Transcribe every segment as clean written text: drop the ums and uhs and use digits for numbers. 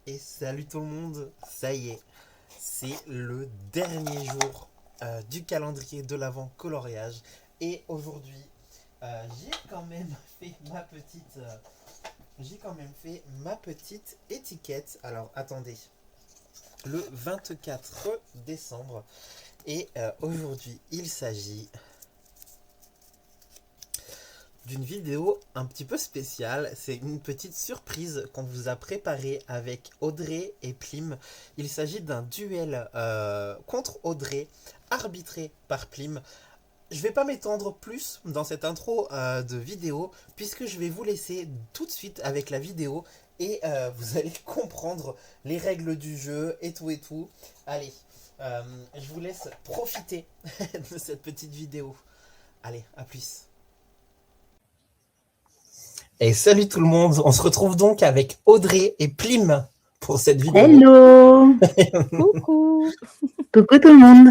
Et salut tout le monde, ça y est, c'est le dernier jour du calendrier de l'Avent coloriage. Et aujourd'hui, j'ai quand même fait ma petite étiquette. Alors attendez, le 24 décembre. Et aujourd'hui, il s'agit d'une vidéo un petit peu spéciale. C'est une petite surprise qu'on vous a préparée avec Audrey et Plim. Il s'agit d'un duel contre Audrey, arbitré par Plim. Je vais pas m'étendre plus dans cette intro de vidéo, puisque je vais vous laisser tout de suite avec la vidéo et vous allez comprendre les règles du jeu et tout et tout. Allez, je vous laisse profiter de cette petite vidéo. Allez, à plus. Et salut tout le monde, on se retrouve donc avec Audrey et Plim pour cette vidéo. Hello. Coucou. Coucou tout le monde.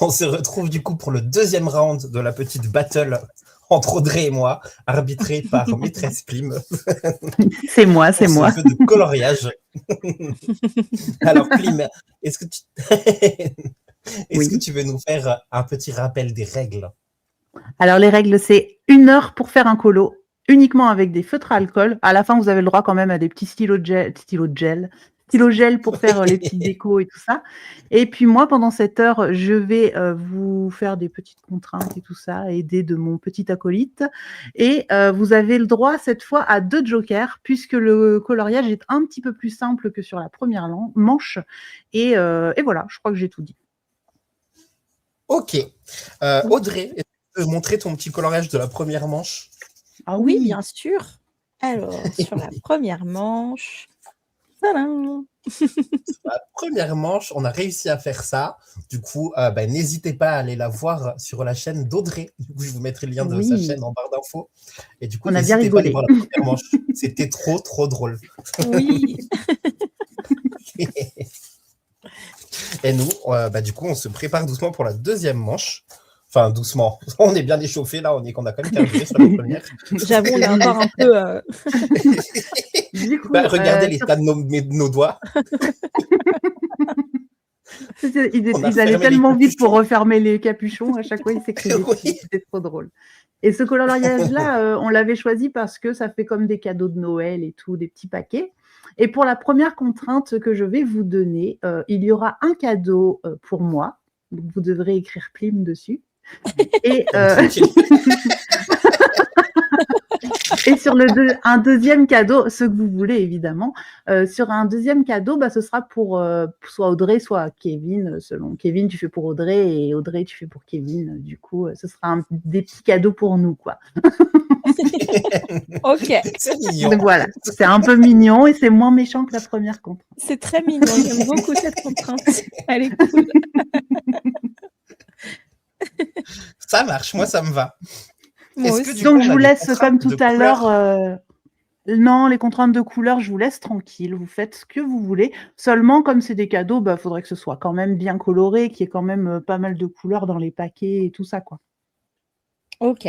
On se retrouve du coup pour le deuxième round de la petite battle entre Audrey et moi, arbitré par Maîtresse Plim. C'est moi. Ce jeu de coloriage. Alors Plim, est-ce que tu veux nous faire un petit rappel des règles? Alors les règles, c'est 1 heure pour faire un colo, uniquement avec des feutres à alcool. À la fin, vous avez le droit quand même à des petits stylo gel pour faire les petites décos et tout ça. Et puis moi, pendant cette heure, je vais vous faire des petites contraintes et tout ça, aider de mon petit acolyte. Et vous avez le droit cette fois à 2 jokers, puisque le coloriage est un petit peu plus simple que sur la première manche. Et voilà, je crois que j'ai tout dit. Ok. Audrey, est-ce que tu peux montrer ton petit coloriage de la première manche? Ah oui, bien sûr. Alors, sur la première manche, tadam. Sur la première manche, on a réussi à faire ça. Du coup, n'hésitez pas à aller la voir sur la chaîne d'Audrey. Du coup, je vous mettrai le lien de sa chaîne en barre d'infos. Et du coup, on a bien n'hésitez pas à aller rigolé. voir la première manche. C'était trop drôle. Oui. Et nous, du coup, on se prépare doucement pour la deuxième manche. Enfin, doucement. On est bien échauffé là, on a quand même carburé sur la première. J'avoue, on est encore un peu. Du coup, regardez l'état de nos doigts. Ils allaient tellement vite pour refermer les capuchons. À chaque fois, ils s'écrivaient. Oui. C'était trop drôle. Et ce coloriage-là, on l'avait choisi parce que ça fait comme des cadeaux de Noël et tout, des petits paquets. Et pour la première contrainte que je vais vous donner, il y aura un cadeau pour moi. Donc, vous devrez écrire Plim dessus. Et, et sur un deuxième cadeau, ce que vous voulez évidemment, sur un deuxième cadeau, ce sera pour soit Audrey, soit Kevin. Selon Kevin, tu fais pour Audrey et Audrey, tu fais pour Kevin. Du coup, ce sera des petits cadeaux pour nous, quoi. Ok. C'est mignon. Donc voilà, c'est un peu mignon et c'est moins méchant que la première contrainte. C'est très mignon, j'aime beaucoup cette contrainte. Elle est cool. Ça marche, moi ça me va. Donc je vous laisse comme tout à l'heure. Non, les contraintes de couleur, je vous laisse tranquille. Vous faites ce que vous voulez. Seulement, comme c'est des cadeaux, faudrait que ce soit quand même bien coloré, qu'il y ait quand même pas mal de couleurs dans les paquets et tout ça, quoi. Ok.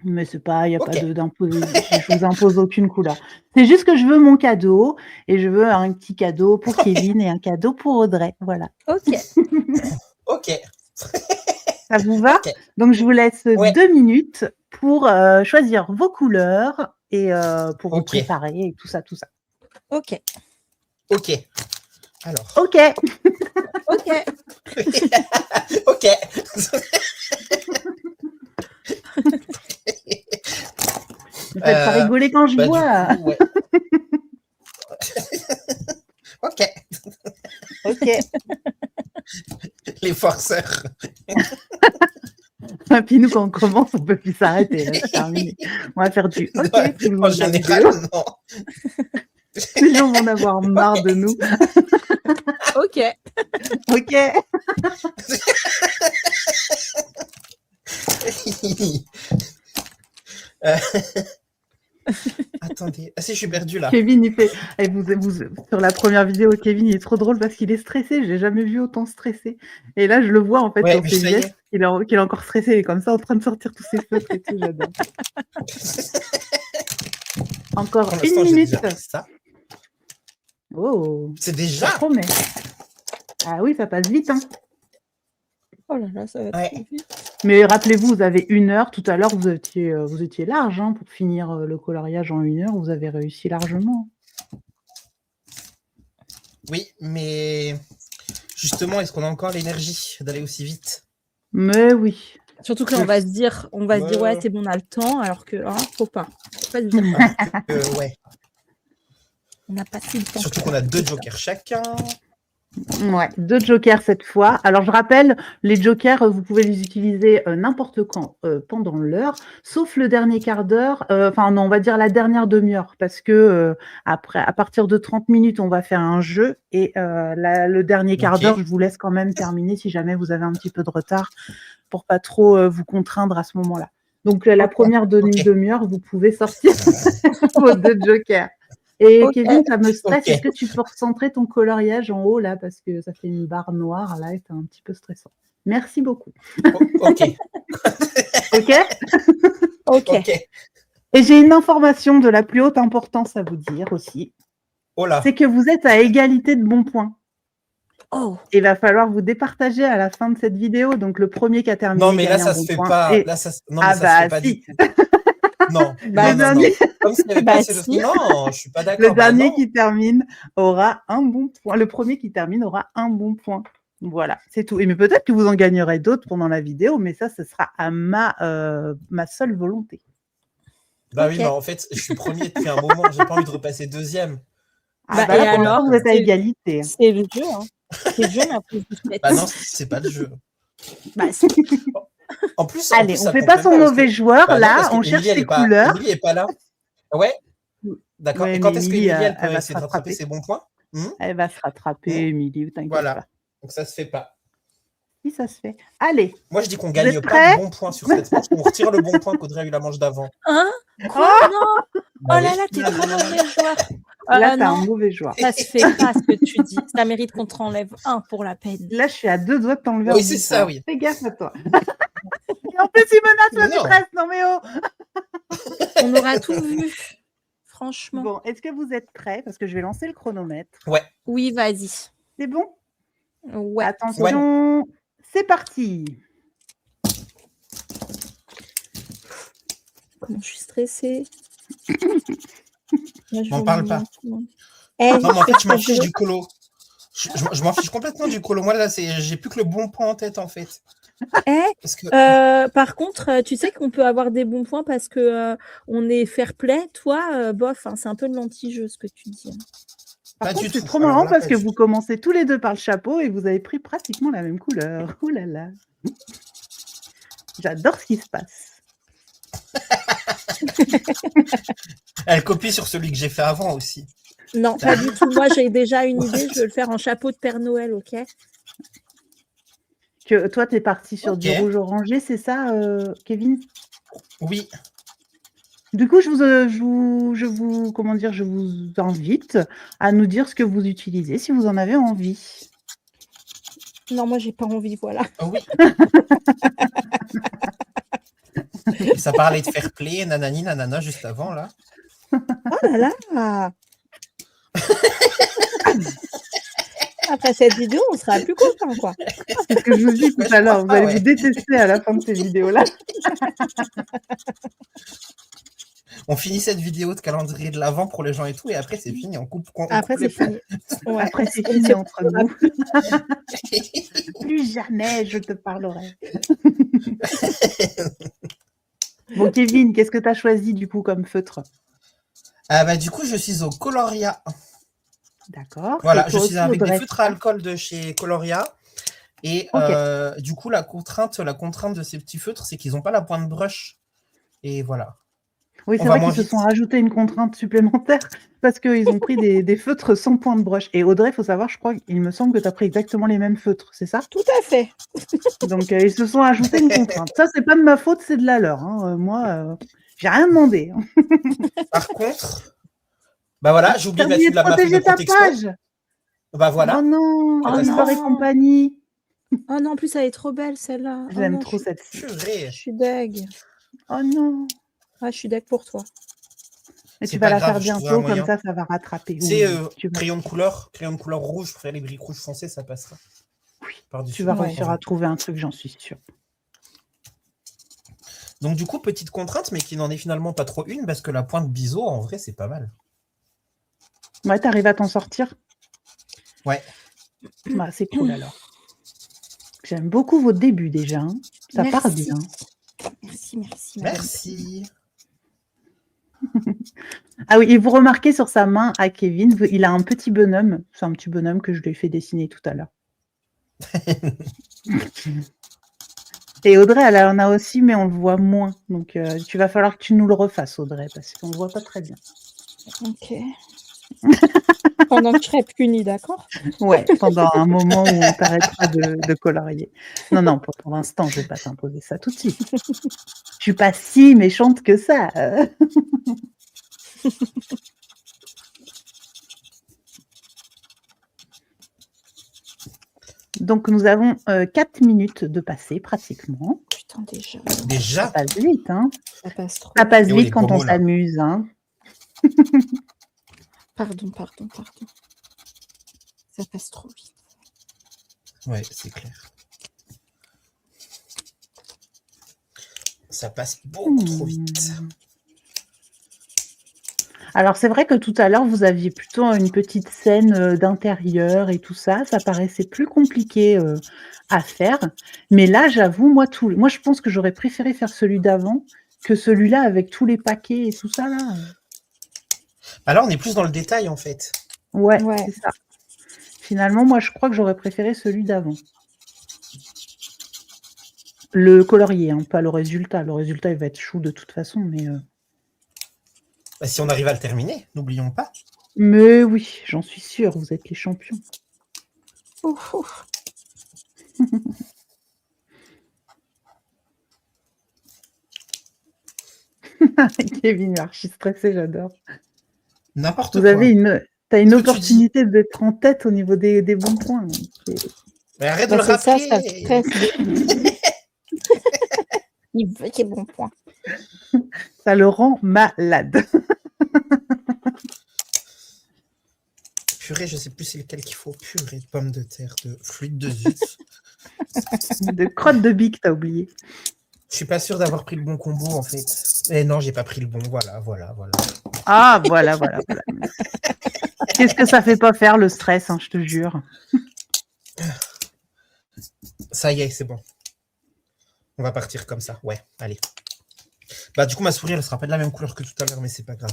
Mais c'est pas, il n'y a pas d'imposition. Je vous impose aucune couleur. C'est juste que je veux mon cadeau et je veux un petit cadeau pour Kevin et un cadeau pour Audrey. Voilà. Ok. Ok. Ça vous va? Donc, je vous laisse 2 minutes pour choisir vos couleurs et pour vous préparer et tout ça. Ok. Alors. Ok. Ok. Vous faites pas rigoler quand je vois. Ok. Les forceurs. Et puis nous, quand on commence, on peut plus s'arrêter. Là, c'est terminé. On va faire du OK. En général, non. Les gens vont en avoir marre de nous. Ok. Attendez, si je suis perdu là. Kevin, il fait. Sur la première vidéo, Kevin, il est trop drôle parce qu'il est stressé. J'ai jamais vu autant stressé. Et là, je le vois en fait dans ses gestes qu'il est encore stressé. Il est comme ça en train de sortir tous ses feutres et tout. J'adore. Encore Pour une l'instant, j'ai minute. déjà pris ça. Oh, C'est ça déjà. promet. Ah oui, ça passe vite. Hein. Oh là là, ça va Ouais. trop vite. Mais rappelez-vous, vous avez 1 heure. Tout à l'heure, vous étiez large hein, pour finir le coloriage en 1 heure. Vous avez réussi largement. Oui, mais justement, est-ce qu'on a encore l'énergie d'aller aussi vite? Mais oui. Surtout que là, on va se dire, ouais, c'est bon, on a le temps, alors que, faut pas. Faut pas se dire ça. Ouais. On n'a pas si le temps. Surtout qu'on a 2 jokers chacun. Ouais, 2 jokers cette fois. Alors, je rappelle, les jokers, vous pouvez les utiliser n'importe quand pendant l'heure, sauf le dernier quart d'heure, enfin, non, on va dire la dernière demi-heure, parce que après, à partir de 30 minutes, on va faire un jeu, et le dernier quart d'heure, je vous laisse quand même terminer si jamais vous avez un petit peu de retard, pour pas trop vous contraindre à ce moment-là. Donc, la première demi-heure, vous pouvez sortir vos 2 jokers. Et Kevin, ça me stresse. Est-ce que tu peux recentrer ton coloriage en haut, là, parce que ça fait une barre noire, là, et c'est un petit peu stressant. Merci beaucoup. Ok. Ok. Ok. Et j'ai une information de la plus haute importance à vous dire aussi. Oh là. C'est que vous êtes à égalité de bons points. Oh. Il va falloir vous départager à la fin de cette vidéo. Donc, le premier qui a terminé. Non, mais là, ça se fait pas. Là, ça... Non, mais ça se fait pas du tout. Non, non. Comme s'il n'y avait pas assez de... Non, je suis pas d'accord. Le dernier qui termine aura un bon point. Le premier qui termine aura un bon point. Voilà, c'est tout. Et mais peut-être que vous en gagnerez d'autres pendant la vidéo, mais ça, ce sera à ma seule volonté. Bah oui, mais en fait, je suis premier depuis un moment. J'ai pas envie de repasser deuxième. Ah bah là, pour l'instant, vous êtes à égalité. C'est le jeu, hein. C'est le jeu, mais après, bah non, c'est pas le jeu. Bah, En plus, allez, on fait pas son mauvais joueur, bah là, on cherche ses couleurs. Émilie est pas là. Ouais. D'accord. Ouais, et quand est-ce qu'Émilie, elle peut va essayer de rattraper ses bons points? Elle va se rattraper, Émilie, t'inquiète pas. Voilà. Donc ça se fait pas. Oui, ça se fait. Allez. Moi, je dis qu'on gagne pas de bons points sur cette manche. On retire le bon point qu'Audrey a eu la manche d'avant. Hein? Quoi? Non. Oh là là, t'es trop mauvais joueur. Là, t'es un mauvais joueur. Ça se fait pas ce que tu dis. Ça mérite qu'on te enlève un pour la peine. Là, je suis à 2 doigts de t'enlever. Oui, c'est ça, oui. Fais gaffe à toi. Et en plus, il menace la maîtresse. Non, mais oh. On aura tout vu. Franchement. Bon, est-ce que vous êtes prêts? Parce que je vais lancer le chronomètre. Ouais. Oui, vas-y. C'est bon? Ouais. Attention, c'est parti. Comment je suis stressée. M'en parle pas. Non, mais en fait, je m'en fiche du colo. Je m'en fiche complètement du colo. Moi, là, j'ai plus que le bon point en tête, en fait. Parce que... par contre, tu sais qu'on peut avoir des bons points parce que on est fair play. Toi, bof, hein, c'est un peu de l'anti-jeu ce que tu dis. Par contre, c'est trop marrant parce que vous commencez tous les deux par le chapeau et vous avez pris pratiquement la même couleur. Ouh là là. J'adore ce qui se passe. Elle copie sur celui que j'ai fait avant aussi. Non, pas du tout. Moi, j'ai déjà une idée. Je vais le faire en chapeau de Père Noël, ok? Que toi, tu es parti sur du rouge orangé, c'est ça, Kevin? Oui. Du coup, je vous invite à nous dire ce que vous utilisez, si vous en avez envie. Non, moi, j'ai pas envie, voilà. Oui. Ça parlait de fair play, nanani, nanana, juste avant, là. Oh là là. Après cette vidéo, on sera plus contents, quoi. C'est ce que je vous dis tout à l'heure. Vous allez vous détester à la fin de ces vidéos-là. On finit cette vidéo de calendrier de l'Avent pour les gens et tout, et après c'est fini, on coupe. Après c'est fini. Ouais, après c'est fini entre nous. Plus jamais je te parlerai. Bon, Kevin, qu'est-ce que tu as choisi du coup comme feutre? Du coup, je suis au Coloria. D'accord. Voilà, je suis avec des feutres à alcool de chez Coloria. Et du coup, la contrainte de ces petits feutres, c'est qu'ils n'ont pas la pointe brush. Et voilà. Oui, c'est vrai qu'ils se sont rajoutés une contrainte supplémentaire parce qu'ils ont pris des feutres sans point de brush. Et Audrey, il faut savoir, je crois, il me semble que tu as pris exactement les mêmes feutres, c'est ça? Tout à fait. Donc, ils se sont ajoutés une contrainte. Ça, c'est pas de ma faute, c'est de la leur. Hein. Moi, j'ai rien demandé. Par contre, bah voilà, j'ai oublié de mettre la map de protection. Bah voilà. Oh non, Histoire et compagnie. Oh non, en plus, elle est trop belle, celle-là. J'aime trop celle-ci. Je suis deg. Oh non. Ah, je suis deg pour toi. Et C'est tu vas pas la faire grave, je trouverai un bientôt, comme moyen. ça va rattraper. C'est Oui, tu vas, crayon de couleur rouge, pour faire les briques rouges foncées, ça passera. tu Par-dessus vas le Ouais. réussir crayon. à trouver un truc, j'en suis sûre. Donc du coup, petite contrainte, mais qui n'en est finalement pas trop une, parce que la pointe biseau, en vrai, c'est pas mal. Ouais, t'arrives à t'en sortir? Ouais. Bah, c'est cool alors. J'aime beaucoup vos débuts déjà. Hein. Ça part Merci. bien. Merci, merci, madame. Merci. Ah oui, et vous remarquez sur sa main à Kevin, il a un petit bonhomme. C'est un petit bonhomme que je lui ai fait dessiner tout à l'heure. Et Audrey, elle en a aussi, mais on le voit moins. Donc, tu vas falloir que tu nous le refasses, Audrey, parce qu'on le voit pas très bien. Ok. Pendant que je serai punie, d'accord? Ouais, pendant un moment où on t'arrêtera de colorier. Non, pour l'instant, je vais pas t'imposer ça tout de suite. Je suis pas si méchante que ça. Donc, nous avons 4 minutes de passer, pratiquement. Putain, déjà. Ça Déjà. passe vite, hein. Ça passe trop. Ça passe Et ouais, vite les quand on promos, là. s'amuse, hein. Pardon. Ça passe trop vite. Ouais, c'est clair. Ça passe beaucoup trop vite. Alors, c'est vrai que tout à l'heure, vous aviez plutôt une petite scène d'intérieur et tout ça. Ça paraissait plus compliqué à faire. Mais là, j'avoue, moi, je pense que j'aurais préféré faire celui d'avant que celui-là avec tous les paquets et tout ça, là. Bah là, on est plus dans le détail, en fait. Ouais, Ouais. c'est ça. Finalement, moi, je crois que j'aurais préféré celui d'avant. Le colorier, hein, pas le résultat. Le résultat, il va être chou de toute façon, mais... Bah, si on arrive à le terminer, n'oublions pas. Mais oui, j'en suis sûre, vous êtes les champions. Ouf, ouf. Kevin est archi stressé, j'adore. N'importe Vous quoi. avez t'as une Ce que tu opportunité d'être en tête au niveau des bons points. Mais arrête Bah, de le c'est ça, rappeler. ça stresse. Il veut qu'il y ait bon point. Ça le rend malade. Purée, je sais plus c'est lequel qu'il faut. Purée de pommes de terre, de flûte de zut. De crotte de bique, t'as oublié. Je suis pas sûr d'avoir pris le bon combo, en fait. Eh non, j'ai pas pris le bon. Voilà. Ah, voilà. Qu'est-ce que ça fait pas faire le stress, hein, je te jure. Ça y est, c'est bon. On va partir comme ça. Ouais, allez. Bah, du coup, ma souris, elle sera pas de la même couleur que tout à l'heure, mais c'est pas grave.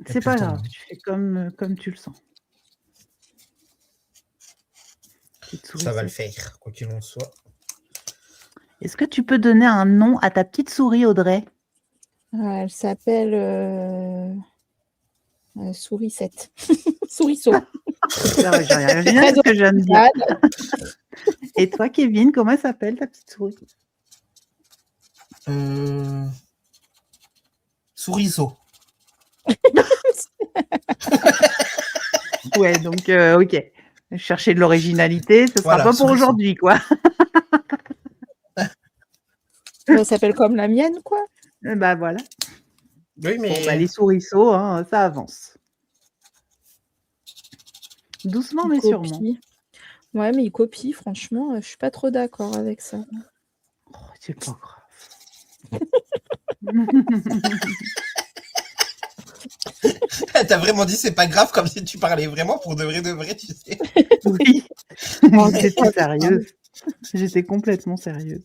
C'est pas grave, tu fais comme tu le sens. Ça va le faire, quoi qu'il en soit. Est-ce que tu peux donner un nom à ta petite souris, Audrey? Elle s'appelle Sourisette. Sourisseau. J'ai rien vu ce que je viens de dire. Et toi, Kevin, comment elle s'appelle, ta petite souris? Souriceau. Ouais, donc, ok. Chercher de l'originalité, ce sera pas pour aujourd'hui, quoi. Elle s'appelle comme la mienne, quoi. Bah voilà. Oui, mais... Bon, bah, les souriceaux, hein, ça avance. Doucement, mais sûrement. Ouais, mais il copie, franchement, je suis pas trop d'accord avec ça. Oh, c'est pas grave. T'as vraiment dit c'est pas grave, comme si tu parlais vraiment pour de vrai, tu sais. Oui. J'étais sérieuse. J'étais complètement sérieuse.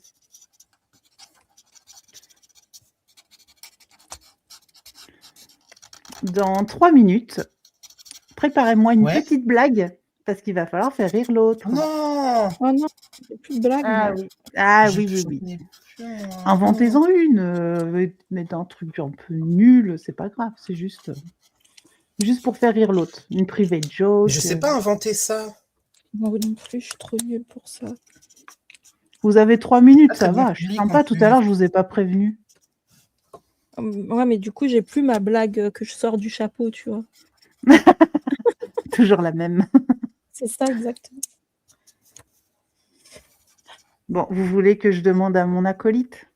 Dans 3 minutes, préparez-moi une petite blague, parce qu'il va falloir faire rire l'autre. Non! Oh non, c'est plus de blague. Ah oui. Inventez-en une. Mettez un truc un peu nul, c'est pas grave, c'est juste pour faire rire l'autre. Une private joke. Je sais pas inventer ça. Moi non plus, je suis trop nulle pour ça. Vous avez 3 minutes, ça va. Je suis sympa, tout à l'heure, je vous ai pas prévenu. Ouais, mais du coup, j'ai plus ma blague que je sors du chapeau, tu vois. Toujours la même. C'est ça, exactement. Bon, vous voulez que je demande à mon acolyte?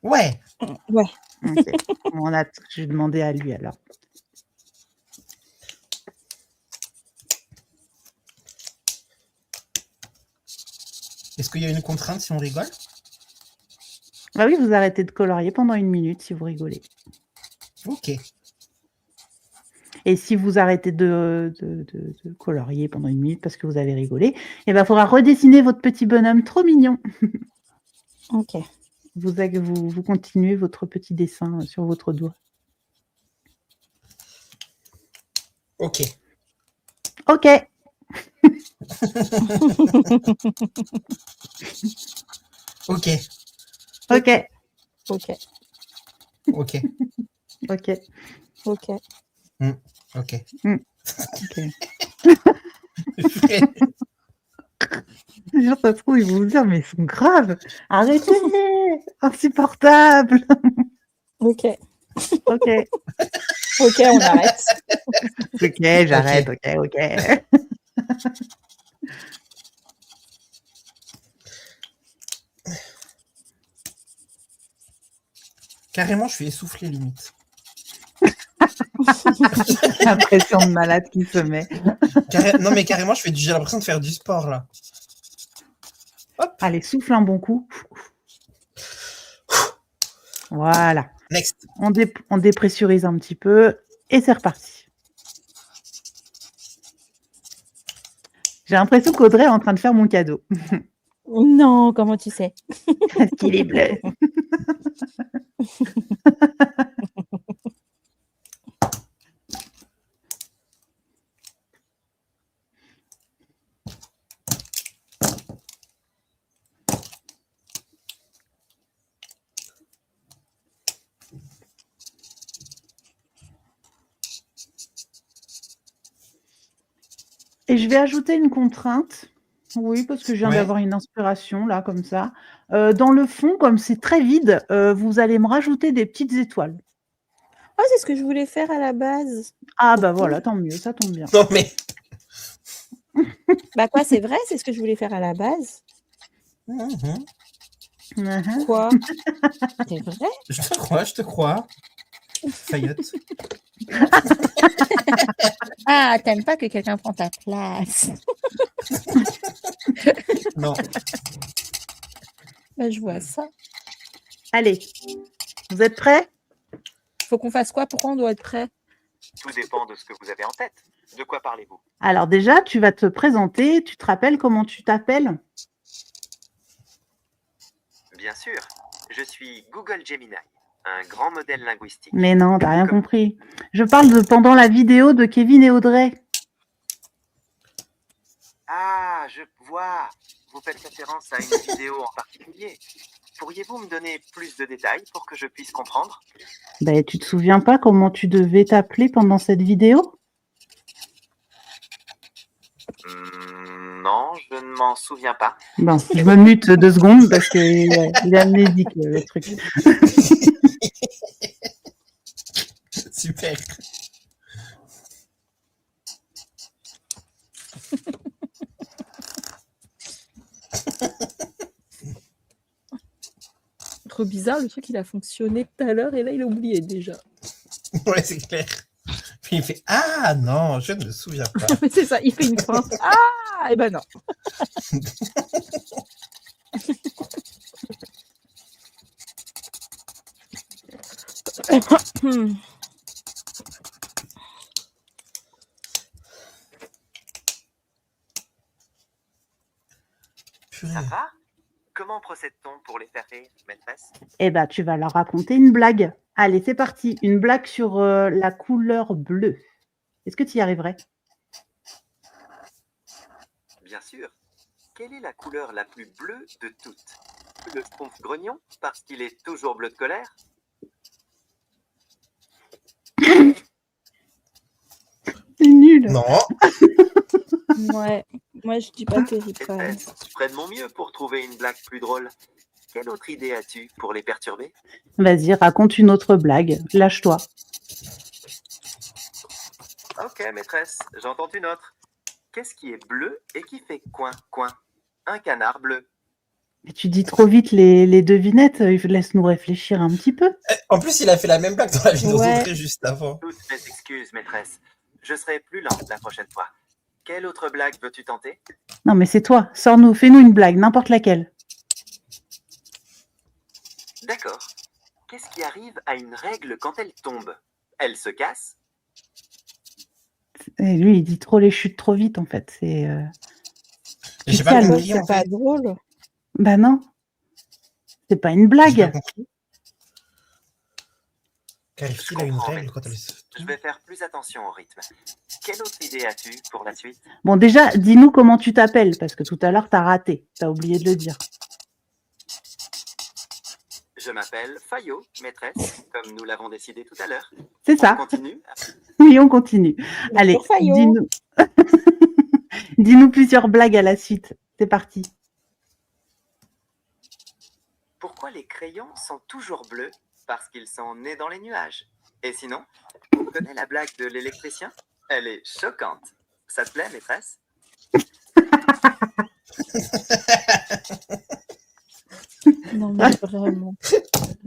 Ouais. Ok. Je vais demander à lui alors. Est-ce qu'il y a une contrainte si on rigole? Ah oui, vous arrêtez de colorier pendant 1 minute si vous rigolez. Ok. Et si vous arrêtez de colorier pendant 1 minute parce que vous avez rigolé, il faudra redessiner votre petit bonhomme trop mignon. Ok. Vous continuez votre petit dessin sur votre doigt. Ok. Ok. Ok. Ok. Ok. Ok. Ok. Ok. Ok. Ok. Les gens, ça se trouve, ils vont vous dire, mais ils sont graves. Arrêtez. Insupportable. Ok. Ok. Ok, on arrête. Ok, j'arrête. Ok. Carrément, je suis essoufflé limite. L'impression de malade qui se met. Non, mais carrément, j'ai l'impression de faire du sport là. Hop. Allez, souffle un bon coup. Voilà. Next. On dépressurise un petit peu et c'est reparti. J'ai l'impression qu'Audrey est en train de faire mon cadeau. Non, comment tu sais? Parce qu'il est bleu. Et je vais ajouter une contrainte. Oui, parce que je viens Ouais. d'avoir une inspiration, là, comme ça. Dans le fond, comme c'est très vide, vous allez me rajouter des petites étoiles. Oh, c'est ce que je voulais faire à la base. Ah, bah voilà, tant mieux, ça tombe bien. Non, mais. Bah quoi, c'est vrai, c'est ce que je voulais faire à la base. Mhm. Quoi? C'est vrai? Je te crois. Fayotte. Ah, t'aimes pas que quelqu'un prend ta place? Non. Bah, je vois ça. Allez, vous êtes prêts? Faut qu'on fasse quoi? Pourquoi on doit être prêt? Tout dépend de ce que vous avez en tête. De quoi parlez-vous? Alors déjà, tu vas te présenter. Tu te rappelles comment tu t'appelles? Bien sûr, je suis Google Gemini, un grand modèle linguistique. Mais non, t'as rien compris. Je parle de pendant la vidéo de Kevin et Audrey. Ah, je vois. Vous faites référence à une vidéo en particulier. Pourriez-vous me donner plus de détails pour que je puisse comprendre? Ben, tu te souviens pas comment tu devais t'appeler pendant cette vidéo? Non, je ne m'en souviens pas. Bon, je me mute 2 secondes parce qu'il est amnésique, le truc. Super. Trop bizarre, le truc il a fonctionné tout à l'heure et là il a oublié déjà. Ouais, c'est clair. Puis il fait ah non, je ne me souviens pas. Mais c'est ça, il fait une feinte. Ah, et ben non. Ça va? Comment procède-t-on pour les faire rire, maîtresse? Eh ben, tu vas leur raconter une blague. Allez, c'est parti. Une blague sur la couleur bleue. Est-ce que tu y arriverais? Bien sûr. Quelle est la couleur la plus bleue de toutes? Le schtroumpf grognon, parce qu'il est toujours bleu de colère? C'est nul. Non. Ouais, moi je dis pas terrible quand même. Maîtresse, je ferai de mon mieux pour trouver une blague plus drôle. Quelle autre idée as-tu pour les perturber? Vas-y, raconte une autre blague. Lâche-toi. Ok, maîtresse, j'entends une autre. Qu'est-ce qui est bleu et qui fait coin, coin? Un canard bleu. Mais tu dis trop vite les devinettes, laisse-nous réfléchir un petit peu. En plus, il a fait la même blague dans la vidéo Ouais. d'Audrey juste avant. Toutes mes excuses, maîtresse. Je serai plus lente la prochaine fois. Quelle autre blague veux-tu tenter? Non, mais c'est toi. Sors-nous, fais-nous une blague, n'importe laquelle. D'accord. Qu'est-ce qui arrive à une règle quand elle tombe? Elle se casse? Et lui, il dit trop les chutes trop vite, en fait. C'est. J'ai pas calmes. compris, C'est en pas fait. drôle. Bah non. C'est pas une J'ai pas blague. compris. Qu'arrive-t-il à une comprends, règle mais quand elle se Je vais faire plus attention au rythme. Quelle autre idée as-tu pour la suite? Bon, déjà, dis-nous comment tu t'appelles, parce que tout à l'heure, t'as raté. T'as oublié de le dire. Je m'appelle Fayot, maîtresse, comme nous l'avons décidé tout à l'heure. C'est On ça. continue? Oui, on continue. Allez, Bonjour, Fayot. dis-nous. Dis-nous plusieurs blagues à la suite. C'est parti. Pourquoi les crayons sont toujours bleus? Parce qu'ils sont nés dans les nuages. Et sinon, tu connais la blague de l'électricien? Elle est choquante. Ça te plaît, maîtresse? Non, mais vraiment.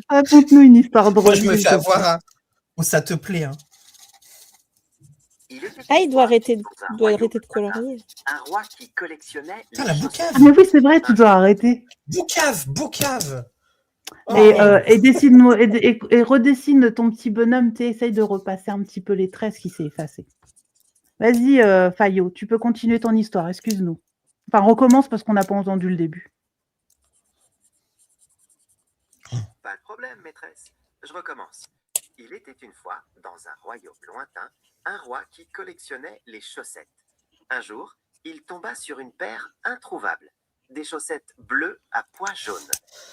Raconte-nous une histoire drôle. Moi, je me s'il fais te avoir plaît. hein, où ça te plaît. Hein. Il était Ah, il une doit fois arrêter, dans un doit royaume arrêter de colorier. un roi qui collectionnait les Putain, la chaussettes. boucave. Ah, mais oui, c'est vrai, tu dois arrêter. Boucave. Et dessine-nous, et redessine ton petit bonhomme, essaye de repasser un petit peu les tresses qui s'est effacé. Vas-y, Fayot, tu peux continuer ton histoire, excuse-nous. Enfin, recommence parce qu'on n'a pas entendu le début. Pas de problème, maîtresse. Je recommence. Il était une fois, dans un royaume lointain, un roi qui collectionnait les chaussettes. Un jour, il tomba sur une paire introuvable. Des chaussettes bleues à pois jaunes.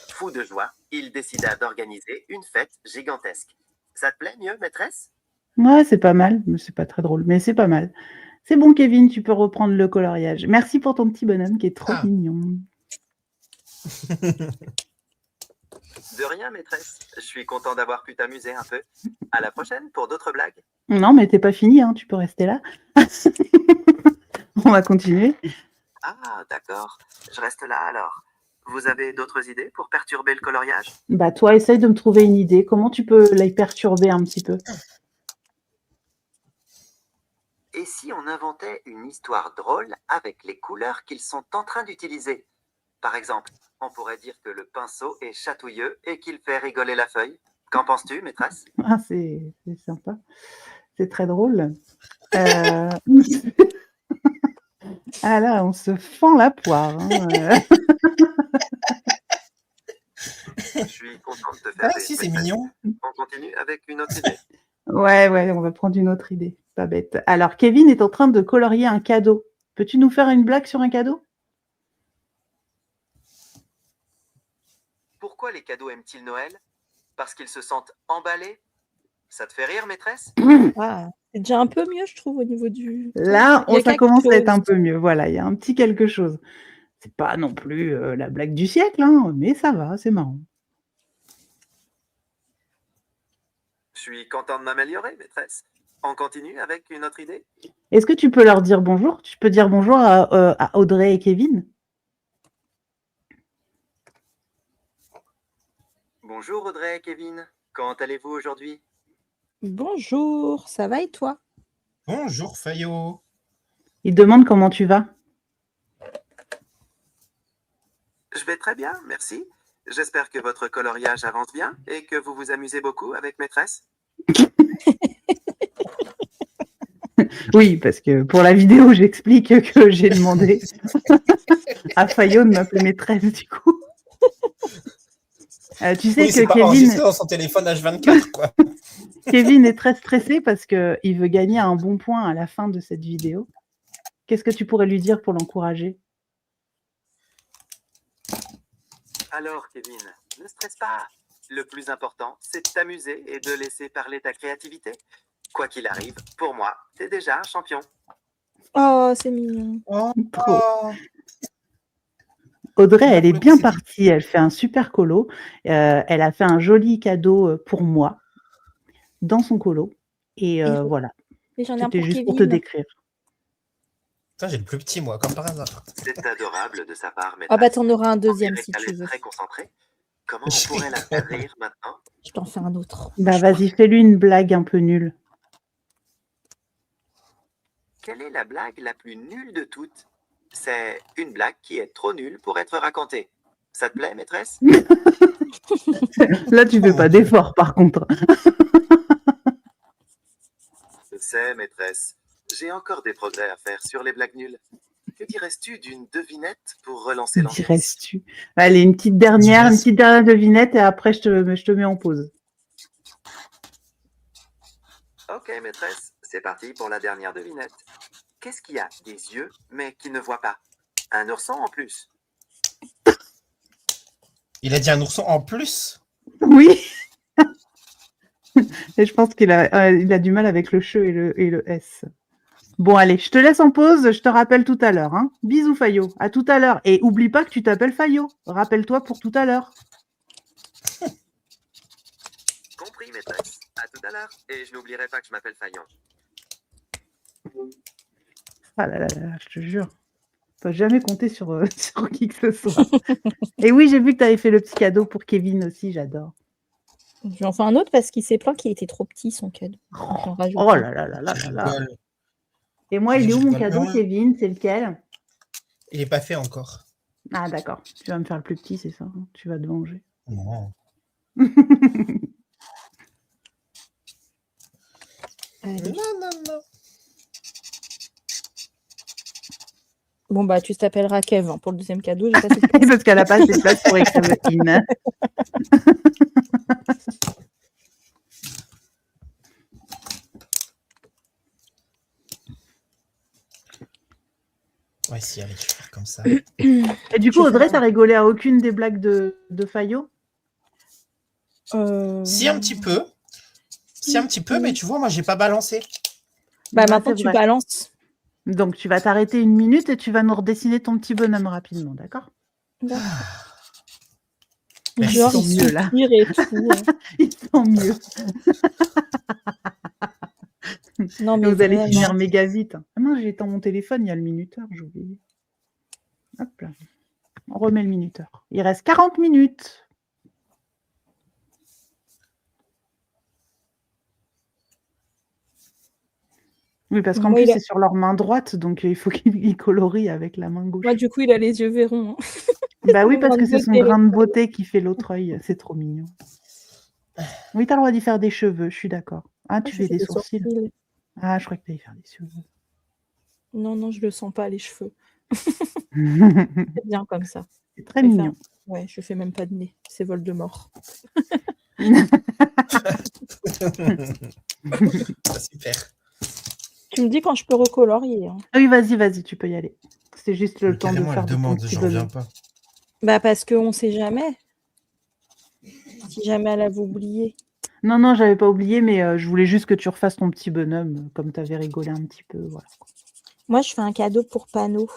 Fou de joie, il décida d'organiser une fête gigantesque. Ça te plaît mieux, maîtresse? Ouais, c'est pas mal, mais c'est pas très drôle, mais c'est pas mal. C'est bon, Kevin, tu peux reprendre le coloriage. Merci pour ton petit bonhomme qui est trop mignon. De rien, maîtresse. Je suis content d'avoir pu t'amuser un peu. À la prochaine pour d'autres blagues. Non, mais t'es pas fini, hein, tu peux rester là. On va continuer. Ah, d'accord. Je reste là alors. Vous avez d'autres idées pour perturber le coloriage? Bah, toi, essaye de me trouver une idée. Comment tu peux la perturber un petit peu? Et si on inventait une histoire drôle avec les couleurs qu'ils sont en train d'utiliser? Par exemple, on pourrait dire que le pinceau est chatouilleux et qu'il fait rigoler la feuille. Qu'en penses-tu, maîtresse? Ah, c'est sympa. C'est très drôle. Ah là, on se fend la poire. Hein. Je suis contente de te faire Ah, rire, si, c'est maîtresse. mignon. On continue avec une autre idée. Ouais, on va prendre une autre idée. Pas bête. Alors, Kevin est en train de colorier un cadeau. Peux-tu nous faire une blague sur un cadeau? Pourquoi les cadeaux aiment-ils Noël? Parce qu'ils se sentent emballés? Ça te fait rire, maîtresse? Ah, c'est déjà un peu mieux, je trouve, au niveau du. Là, Il y a ça quelque commence à être chose. un peu mieux. Voilà, il y a un petit quelque chose. C'est pas non plus la blague du siècle, hein, mais ça va, c'est marrant. Je suis content de m'améliorer, maîtresse. On continue avec une autre idée? Est-ce que tu peux leur dire bonjour? Tu peux dire bonjour à Audrey et Kevin? Bonjour Audrey et Kevin. Comment allez-vous aujourd'hui? Bonjour, ça va et toi? Bonjour, Fayot. Ils demandent comment tu vas. Je vais très bien, merci. J'espère que votre coloriage avance bien et que vous vous amusez beaucoup avec maîtresse. Oui, parce que pour la vidéo, j'explique que j'ai demandé à Fayot de m'appeler maîtresse, du coup. Tu sais Oui, c'est que pas Kevin, enregistré dans son téléphone H24, quoi. Kevin est très stressé parce qu'il veut gagner un bon point à la fin de cette vidéo. Qu'est-ce que tu pourrais lui dire pour l'encourager? Alors Kevin, ne stresse pas. Le plus important, c'est de t'amuser et de laisser parler ta créativité. Quoi qu'il arrive, pour moi, t'es déjà un champion. Oh, c'est mignon. Trop. Audrey, Là, elle pour est le coup, bien c'est partie. Elle fait un super colo. Elle a fait un joli cadeau pour moi dans son colo. Et voilà, Et j'en ai un c'était pour juste pour te Kevin. décrire. Putain, j'ai le plus petit, moi, comme par hasard. C'est adorable de sa part, Ah bah maîtresse. t'en auras un On deuxième dirait si qu'elle tu est veux. très concentrée. Comment on pourrait la faire rire maintenant? Je t'en fais un autre. Bah vas-y, fais-lui une blague un peu nulle. Quelle est la blague la plus nulle de toutes? C'est une blague qui est trop nulle pour être racontée. Ça te plaît, maîtresse? Là, tu fais pas d'effort, par contre. Je sais, maîtresse. J'ai encore des progrès à faire sur les blagues nulles. Que dirais-tu d'une devinette pour relancer l'ambiance? Dirais-tu? Allez, une petite dernière devinette et après, je te mets en pause. Ok, maîtresse, c'est parti pour la dernière devinette. Qu'est-ce qui a des yeux mais qui ne voit pas? Un ourson en plus. Il a dit un ourson en plus? Oui. Et je pense qu'il a du mal avec le che et le S. Bon, allez, je te laisse en pause. Je te rappelle tout à l'heure. Hein. Bisous, Fayot. À tout à l'heure. Et oublie pas que tu t'appelles Fayot. Rappelle-toi pour tout à l'heure. Compris, maîtresse. À tout à l'heure. Et je n'oublierai pas que je m'appelle Fayon. Ah là là là, je te jure. Faut jamais compter sur qui que ce soit. Et oui, j'ai vu que tu avais fait le petit cadeau pour Kevin aussi. J'adore. Je vais en faire un autre parce qu'il s'est plaint qu'il était trop petit son cadeau. J'en rajoute Oh un. là là là là Je là là. rigole. Et moi, il est où Je mon rigole. cadeau, Kevin? C'est lequel? Il est pas fait encore. Ah d'accord. Tu vas me faire le plus petit, c'est ça? Hein. Tu vas te venger. Non. Allez. Non. Bon bah tu t'appelleras Kev hein, pour le deuxième cadeau. J'ai pas assez de place. Parce qu'elle n'a pas assez de place pour écrire le in. Ouais, si, allez, je vais faire comme ça. Et du coup, Audrey, t'as rigolé à aucune des blagues de Fayot? Si, un petit peu. Si, un petit peu, mais tu vois, moi, j'ai pas balancé. Bah Ouais, maintenant c'est tu vrai. balances. Donc, tu vas t'arrêter 1 minute et tu vas nous redessiner ton petit bonhomme rapidement, d'accord? D'accord. Merci. Genre Ils sont il mieux, là. soupire et tout. Ils sont mieux. Non Et mais vous allez vraiment. finir méga vite. Ah non, j'ai éteint mon téléphone, il y a le minuteur, j'ai oublié. Hop là. On remet le minuteur. Il reste 40 minutes. Oui, parce qu'en Moi, plus, il a- c'est sur leur main droite, donc il faut qu'ils colorient avec la main gauche. Moi du coup il a les yeux verrons. Hein. Bah oui, Mon parce grain que de c'est son beauté, grain de beauté qui fait l'autre œil. C'est trop mignon. Oui, t'as le droit d'y faire des cheveux, je suis d'accord. Ah, tu je fais fais des des sourcils. sourcils. Ah, je crois que t'allais faire des cheveux. Non, je le sens pas les cheveux. C'est bien comme ça. C'est très Je fais mignon. Ouais, je fais même pas de nez. C'est Voldemort. Ah, super. Tu me dis quand je peux recolorier. Hein. Oui, vas-y, tu peux y aller. C'est juste le Mais temps de carrément, faire elle de ton demande, petit j'en reviens bonhomme. pas. Bah parce qu'on sait jamais. Si jamais elle avait oublié. Non, j'avais pas oublié, mais je voulais juste que tu refasses ton petit bonhomme, comme tu avais rigolé un petit peu. Voilà. Moi, je fais un cadeau pour Pano.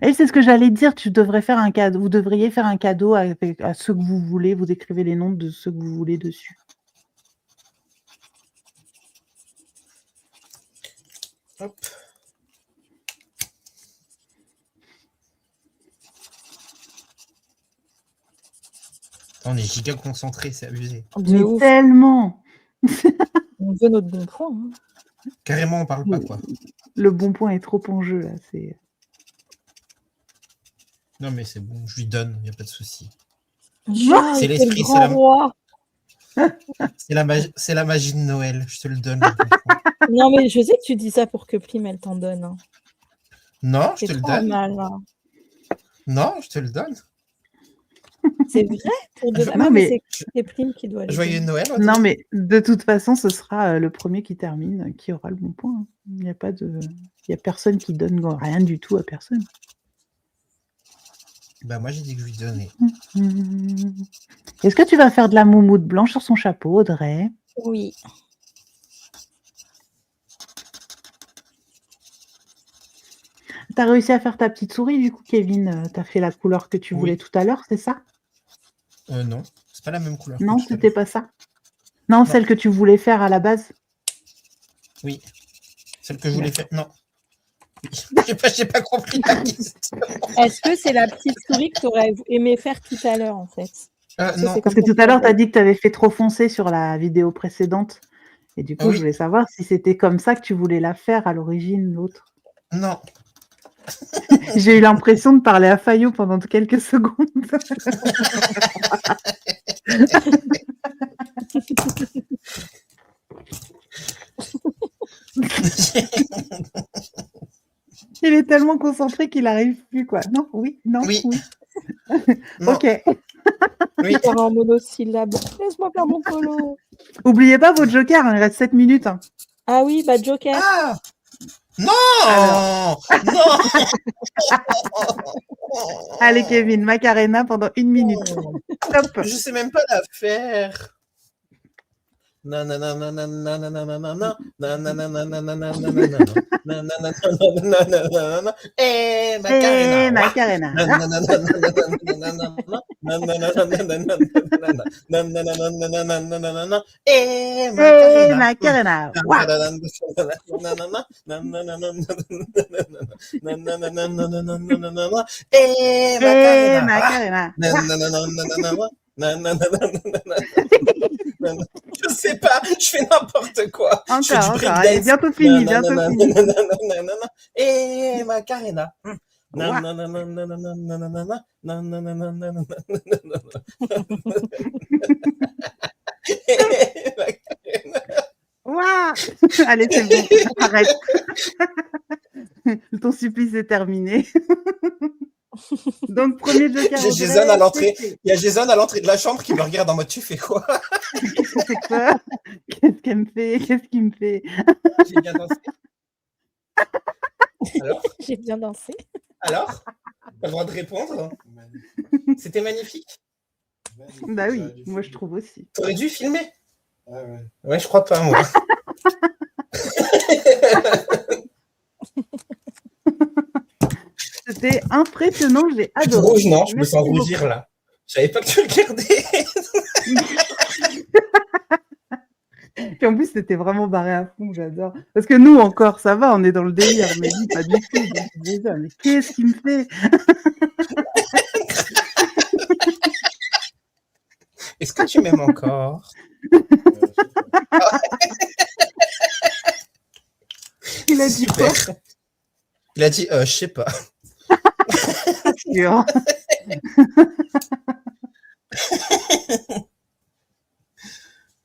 Et c'est ce que j'allais dire, tu devrais faire un cadeau. Vous devriez faire un cadeau à ceux que vous voulez. Vous écrivez les noms de ceux que vous voulez dessus. Hop. On est giga concentré, c'est abusé. De Mais ouf. tellement. On veut notre bon point. Hein. Carrément, on parle pas, quoi. Le bon point est trop en jeu, là. C'est... Non, mais c'est bon, je lui donne, il n'y a pas de souci. Genre, C'est il fait l'esprit, le grand c'est la- roi. C'est la magie de Noël, je te le donne. le bon point. Non, mais je sais que tu dis ça pour que Plim, elle t'en donne. Hein. Non, je C'est te le trop donne. mal. Hein. Non, je te le donne. C'est vrai pour de... Non, Ah, non, mais- c'est Plim qui doit les Joyeux donner. Noël. Audrey. Non, mais de toute façon, ce sera le premier qui termine qui aura le bon point. Hein. Il n'y a pas de... Il y a personne qui donne rien du tout à personne. Bah, moi, j'ai dit que je lui donnais. Est-ce que tu vas faire de la moumoute blanche sur son chapeau, Audrey? Oui. T'as réussi à faire ta petite souris, du coup, Kevin. T'as fait la couleur que tu Oui. voulais tout à l'heure, c'est ça? Non, c'est pas la même couleur. que Non, tout à c'était l'heure. pas ça. Non, celle que tu voulais faire à la base. Oui. Celle que je voulais faire. Non. J'ai pas compris la question. Est-ce que c'est la petite souris que tu aurais aimé faire tout à l'heure, en fait? Non. Parce que tout à l'heure, tu as dit que tu avais fait trop foncer sur la vidéo précédente. Et du coup, je Oui. voulais savoir si c'était comme ça que tu voulais la faire à l'origine, l'autre. Non. J'ai eu l'impression de parler à Fayot pendant quelques secondes. Il est tellement concentré qu'il n'arrive plus, quoi. Non, oui, non, Oui. oui. Non. Ok. Oui. Faire un monosyllabe. Laisse-moi faire mon colo. Oubliez pas vos jokers, il reste 7 minutes. Hein. Ah oui, bah Joker. Ah non. Non. Allez, Kevin, Macarena pendant 1 minute. Top. Je sais même pas la faire. Nananananananananana, nanananananananana, nanananananananana. Eh, Macarena. Macarena. Nanananananananana, nananananananana, nananananananana. Eh, Macarena. Macarena. Ouah. Nananananananana, nananananananana. Eh, Macarena. Macarena. Ouah. Nananananananana. Je sais pas, je fais n'importe quoi. Je fais du Encore. breakdance. Allez, bientôt fini, bientôt fini. Et Macarena. Ouah. Ouah. Allez, c'est bon. Arrête. Ton supplice est terminé. Donc, premier joker. J'ai Jason à l'entrée. Il y a Jason à l'entrée de la chambre qui me regarde en mode tu fais quoi? C'est quoi? Qu'est-ce qu'elle me fait? Qu'est-ce qu'il me fait? J'ai bien dansé. Alors? J'ai bien dansé. Alors? T'as le droit de répondre? C'était magnifique. Bah oui, moi je trouve aussi. T'aurais dû filmer? Ah ouais. Ouais, je crois pas, moi. C'était impressionnant, j'ai Tout adoré. rouge, non, je me Merci sens beaucoup. rougir là. Je savais pas que tu regardais. Puis en plus, c'était vraiment barré à fond, j'adore. Parce que nous, encore, ça va, on est dans le délire, mais lui, pas du tout. Donc, déjà, mais qu'est-ce qu'il me fait? Est-ce que tu m'aimes encore? Il a dit quoi? Super. Il a dit, je sais pas. Sûr.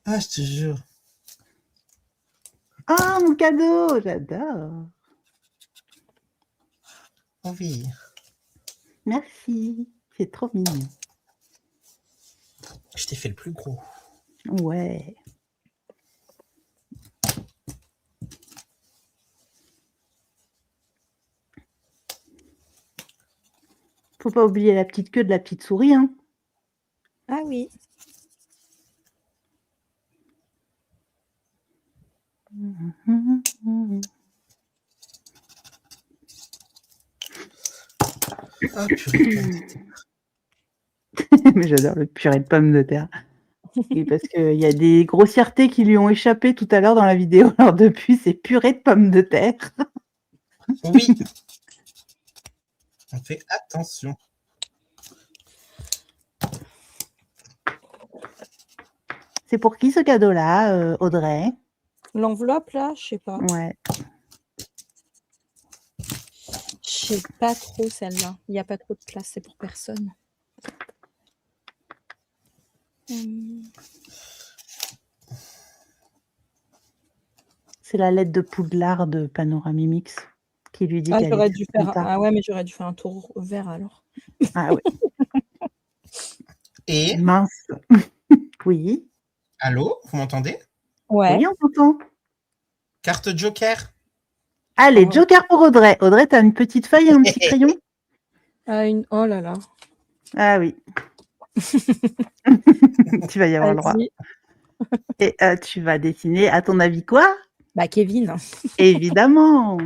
Ah, je te jure. Ah, mon cadeau, j'adore. Oui. Merci, c'est trop mignon. Je t'ai fait le plus gros. Ouais. Faut pas oublier la petite queue de la petite souris, hein. Ah oui. Ah, purée. Mais j'adore le purée de pommes de terre. Et parce qu'il y a des grossièretés qui lui ont échappé tout à l'heure dans la vidéo. Alors depuis, c'est purée de pommes de terre. Oui. On fait attention. C'est pour qui ce cadeau-là, Audrey? L'enveloppe, là, je sais pas. Ouais. Je sais pas trop celle-là. Il n'y a pas trop de place, c'est pour personne. C'est la lettre de Poudlard de Panoramimix qui lui dit Ah, qu'elle j'aurais est dû faire. contente. Ah ouais, mais j'aurais dû faire un tour vert alors. Ah ouais. Et, Mince. Oui. allô, vous m'entendez? Ouais. Oui, on t'entend. Carte Joker. Allez, Oh. Joker pour Audrey. Audrey, t'as une petite feuille et un petit crayon? Oh là là. Ah oui. Tu vas y avoir le droit. Vas-y. Et tu vas dessiner, à ton avis, quoi? Bah, Kevin. Évidemment.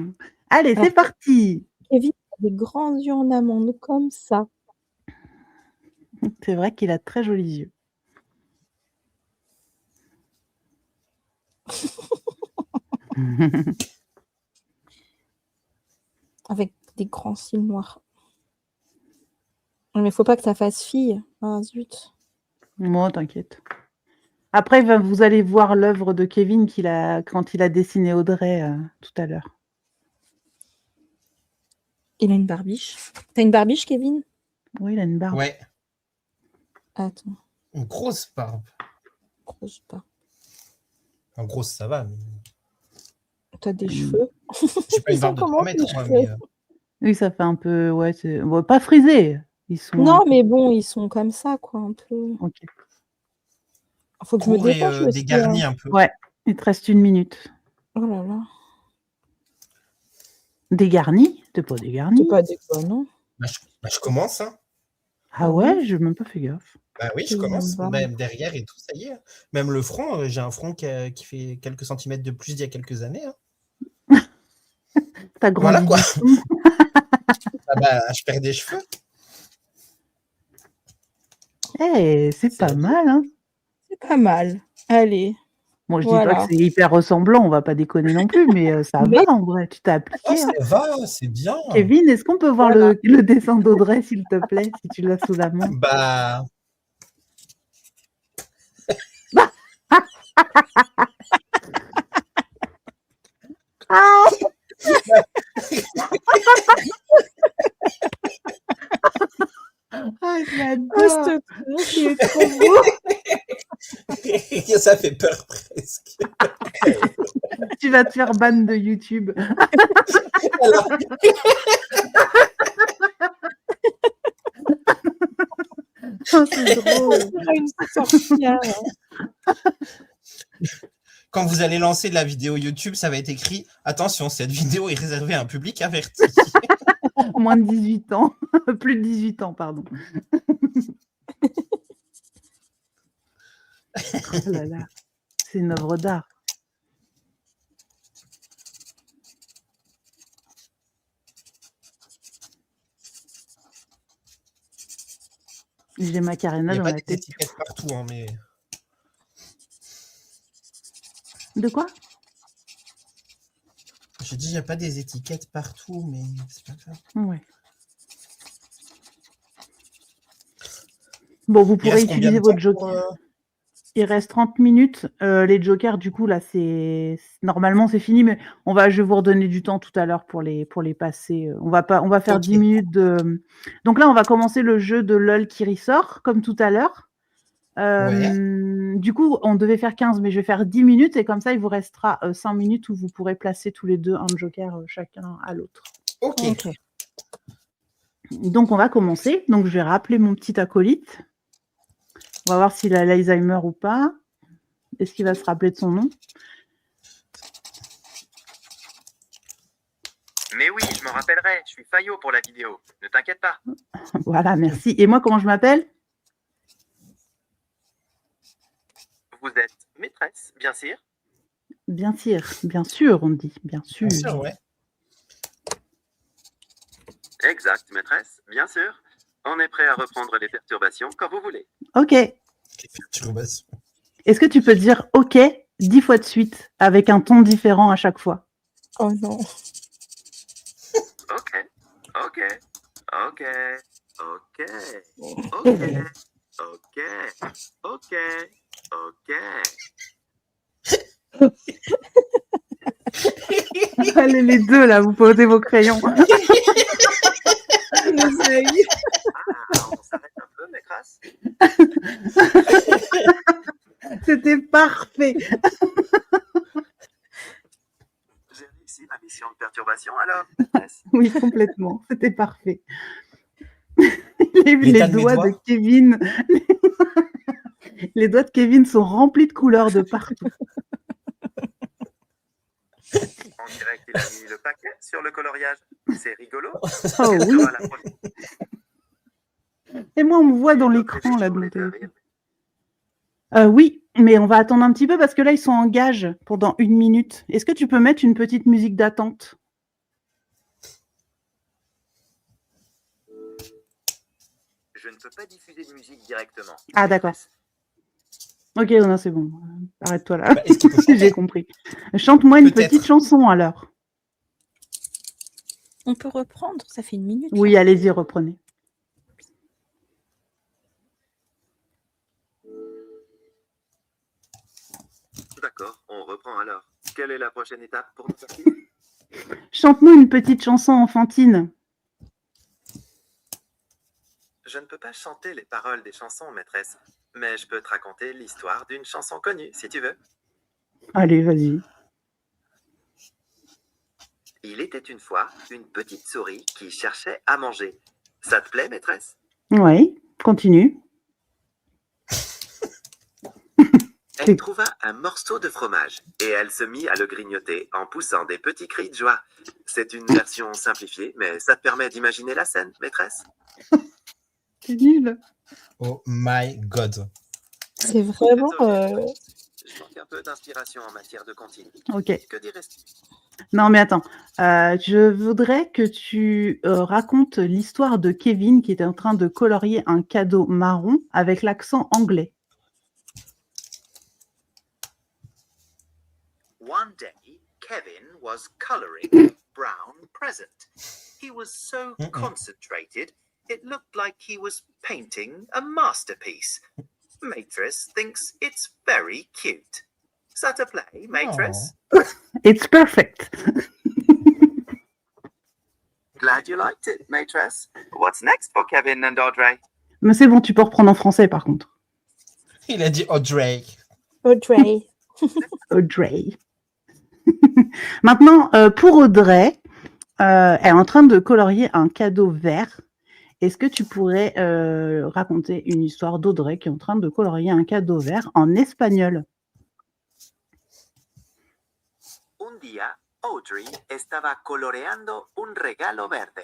Allez, Alors, c'est parti. Kevin a des grands yeux en amande comme ça. C'est vrai qu'il a de très jolis yeux. Avec des grands cils noirs. Mais faut pas que ça fasse fille. Ah, zut. Moi, t'inquiète. Après, vous allez voir l'œuvre de Kevin quand il a dessiné Audrey tout à l'heure. Il a une barbiche. T'as une barbiche, Kevin? Oui, il a une barbe. Ouais, Attends, une grosse barbe. grosse barbe. En grosse, ça va. Mais... T'as des cheveux? J'ai pas une Ils barbe de sont 3 comment, mètres, tes moi, cheveux? mais... Oui, ça fait un peu... Ouais, bon, pas frisé. Ils sont... Non, mais bon, ils sont comme ça, quoi, un peu. Ok. Faut que je me court et dépêche aussi. dégarni un peu. Ouais, il te reste 1 minute. Oh là là. Dégarni? T'es pas C'est dégarni. pas des quoi, non? Je commence, hein. Ah ouais, j'ai même pas fait gaffe. Bah oui, je Il a une commence. barbe. Même derrière et tout, ça y est. Même le front, j'ai un front qui fait quelques centimètres de plus d'il y a quelques années. Hein. T'as grandi. Voilà quoi. Ah bah, je perds des cheveux. Eh, c'est pas mal, hein. C'est pas mal. Allez. Bon, je dis pas Voilà. que c'est hyper ressemblant, on va pas déconner non plus, mais ça Mais- va en vrai, tu t'es appliqué. Oh, hein. ça va, c'est bien. Kevin, est-ce qu'on peut voir Voilà. le dessin d'Audrey, s'il te plaît, si tu l'as sous la main? Bah, Ah Oh, j'adore. ce tronc, il est trop beau. ça fait peur presque. Tu vas te faire ban de YouTube. Alors, Oh, c'est drôle. Une sorcière. quand vous allez lancer la vidéo YouTube, ça va être écrit « Attention, cette vidéo est réservée à un public averti. Moins de 18 ans. Plus de 18 ans, pardon. Oh là là. C'est une œuvre d'art. J'ai Macarena Il n'y a dans pas la des tête. étiquettes partout, hein, mais... De quoi? Je dis, il n'y a pas des étiquettes partout, mais c'est pas grave. Ouais. Bon, vous Il pourrez reste combien utiliser de votre temps pour, joker. Il reste 30 minutes. Les jokers, du coup, là, normalement, c'est fini, mais je vais vous redonner du temps tout à l'heure pour les passer. On va faire Ok. 10 minutes de... Donc là, on va commencer le jeu de LOL qui ressort, comme tout à l'heure. Du coup, on devait faire 15, mais je vais faire 10 minutes, et comme ça, il vous restera 5 minutes où vous pourrez placer tous les deux un joker chacun à l'autre. Ok. Donc, on va commencer. Donc, je vais rappeler mon petit acolyte. On va voir s'il a l'Alzheimer ou pas. Est-ce qu'il va se rappeler de son nom? Mais oui, je m'en rappellerai. Je suis Fayot pour la vidéo. Ne t'inquiète pas. Voilà, merci. Et moi, comment je m'appelle? Vous êtes maîtresse, bien sûr. Bien sûr, on dit. Bien sûr. Bien sûr, ouais. Exact, maîtresse, bien sûr. On est prêt à reprendre les perturbations quand vous voulez. Ok. Les perturbations. Est-ce que tu peux dire ok 10 fois de suite, avec un ton différent à chaque fois? Oh non. Ok, ok, ok, ok, ok, ok, ok, ok. Allez, les deux, là, vous posez vos crayons. Ah, on s'arrête un peu, maîtresse. C'était parfait. J'ai réussi ma mission de perturbation alors, maîtresse. Oui, complètement. C'était parfait. Les L'état de mes doigts de doigts. Kevin. Les doigts de Kevin sont remplis de couleurs de partout. On dirait qu'il a mis le paquet sur le coloriage. C'est rigolo. Oh Quelle oui. sera la prochaine Et moi, on me voit dans d'autres l'écran, là, idées de mon sur les téléphone. avril? Oui, mais on va attendre un petit peu parce que là, ils sont en gage pendant 1 minute. Est-ce que tu peux mettre une petite musique d'attente? Je ne peux pas diffuser de musique directement. Ah, d'accord. Ok, non, c'est bon. Arrête-toi là. Bah, est-ce qu'il peut chanter? J'ai compris. Chante-moi une Peut-être. petite chanson alors. On peut reprendre, ça fait 1 minute. Oui, là. allez-y, reprenez. D'accord, on reprend alors. Quelle est la prochaine étape pour nous sortir? Chante-nous une petite chanson enfantine. Je ne peux pas chanter les paroles des chansons, maîtresse, mais je peux te raconter l'histoire d'une chanson connue, si tu veux. Allez, vas-y. Il était une fois une petite souris qui cherchait à manger. Ça te plaît, maîtresse? Oui, continue. Elle trouva un morceau de fromage et elle se mit à le grignoter en poussant des petits cris de joie. C'est une version simplifiée, mais ça te permet d'imaginer la scène, maîtresse. C'est nul. Oh my god. C'est vraiment. Je manque un peu d'inspiration en matière de cantine. Ok. Que dirais-tu? Non, mais attends. Je voudrais que tu racontes l'histoire de Kevin qui était en train de colorier un cadeau marron avec l'accent anglais. One day, Kevin was coloring a brown present. He was so concentrated, it looked like he was painting a masterpiece. Maîtresse thinks it's very cute. Ça te plaît, maîtresse? It's perfect. Glad you liked it, maîtresse. What's next for Kevin and Audrey? Mais c'est bon, tu peux reprendre en français par contre. Il a dit Audrey. Audrey. Audrey. Maintenant, pour Audrey, elle est en train de colorier un cadeau vert. Est-ce que tu pourrais raconter une histoire d'Audrey qui est en train de colorier un cadeau vert en espagnol? Un día, Audrey estaba coloreando un regalo verde.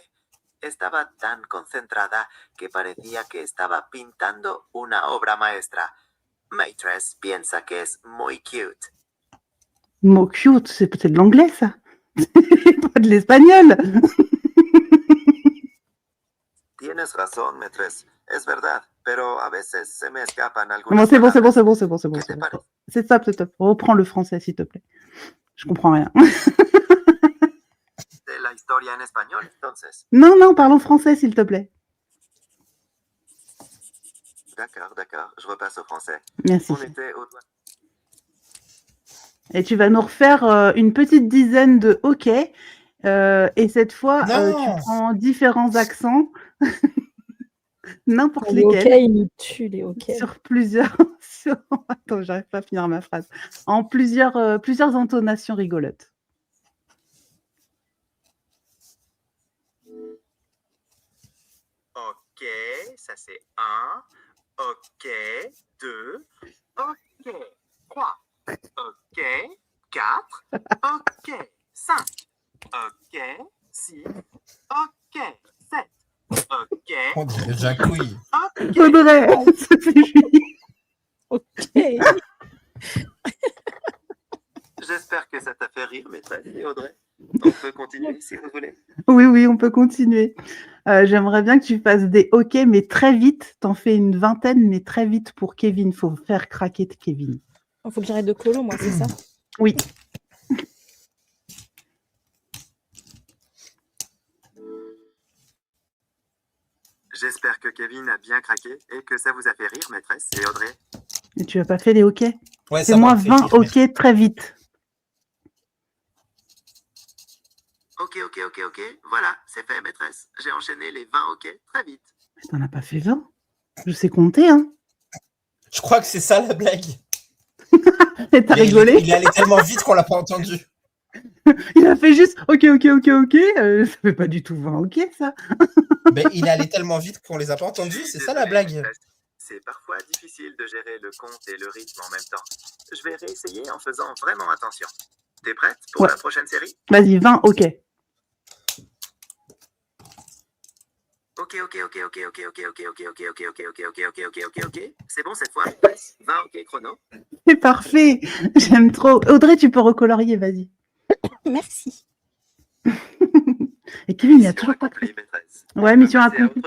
Estaba tan concentrada que parecía que estaba pintando una obra maestra. Maîtresse piensa que es muy cute. Mot cute, c'est peut-être de l'anglais, ça. Pas de l'espagnol. Tienes razón, maîtresse. Es verdad, pero a veces se me escapan algunas Bon, c'est bon, c'est bon, palabras. c'est bon, c'est bon, c'est bon. ¿Qué te parece? C'est top, c'est top. Reprends le français, s'il te plaît. Je comprends rien. De la historia en español, entonces. Non, non, parlons français, s'il te plaît. D'accord, d'accord. Je repasse au français. Merci. On était au doigt. Et tu vas nous refaire une petite dizaine de OK. Et cette fois, tu prends différents accents. N'importe Les lesquels. OK, ils nous tuent, les OK. Sur plusieurs. Attends, j'arrive pas à finir ma phrase. En plusieurs intonations rigolotes. OK, ça c'est 1. OK, 2. OK, 3. OK, 4. OK, 5. OK, 6. OK, 7. OK. On dirait Jacouille. OK. Audrey, ça suffit. OK. J'espère que ça t'a fait rire, maîtresse et Audrey. On peut continuer si vous voulez. Oui, oui, on peut continuer. J'aimerais bien que tu fasses des OK, mais très vite. T'en fais une vingtaine, mais très vite pour Kevin. Faut faire craquer de Kevin. Il faut que j'arrête de colo, moi, c'est ça? Oui. J'espère que Kevin a bien craqué et que ça vous a fait rire, maîtresse et Audrey. Et tu n'as pas fait les OK? Ouais, fais-moi 20 OK très vite. OK. Voilà, c'est fait, maîtresse. J'ai enchaîné les 20 OK très vite. Mais t'en as pas fait 20? Je sais compter, hein. Je crois que c'est ça la blague. Et t'as rigolé? Il est allé tellement vite qu'on l'a pas entendu. Il a fait juste OK. Ça fait pas du tout 20 OK, ça. Mais il est allé tellement vite qu'on les a pas entendus, c'est ça la blague. C'est parfois difficile de gérer le compte et le rythme en même temps. Je vais réessayer en faisant vraiment attention. T'es prête pour la prochaine série? Vas-y, 20 OK. OK. C'est bon cette fois? 20 OK chrono. C'est parfait. J'aime trop. Audrey, tu peux recolorier, vas-y. Merci. Et Kevin, il a toujours pas pris. Ouais, mission accomplie.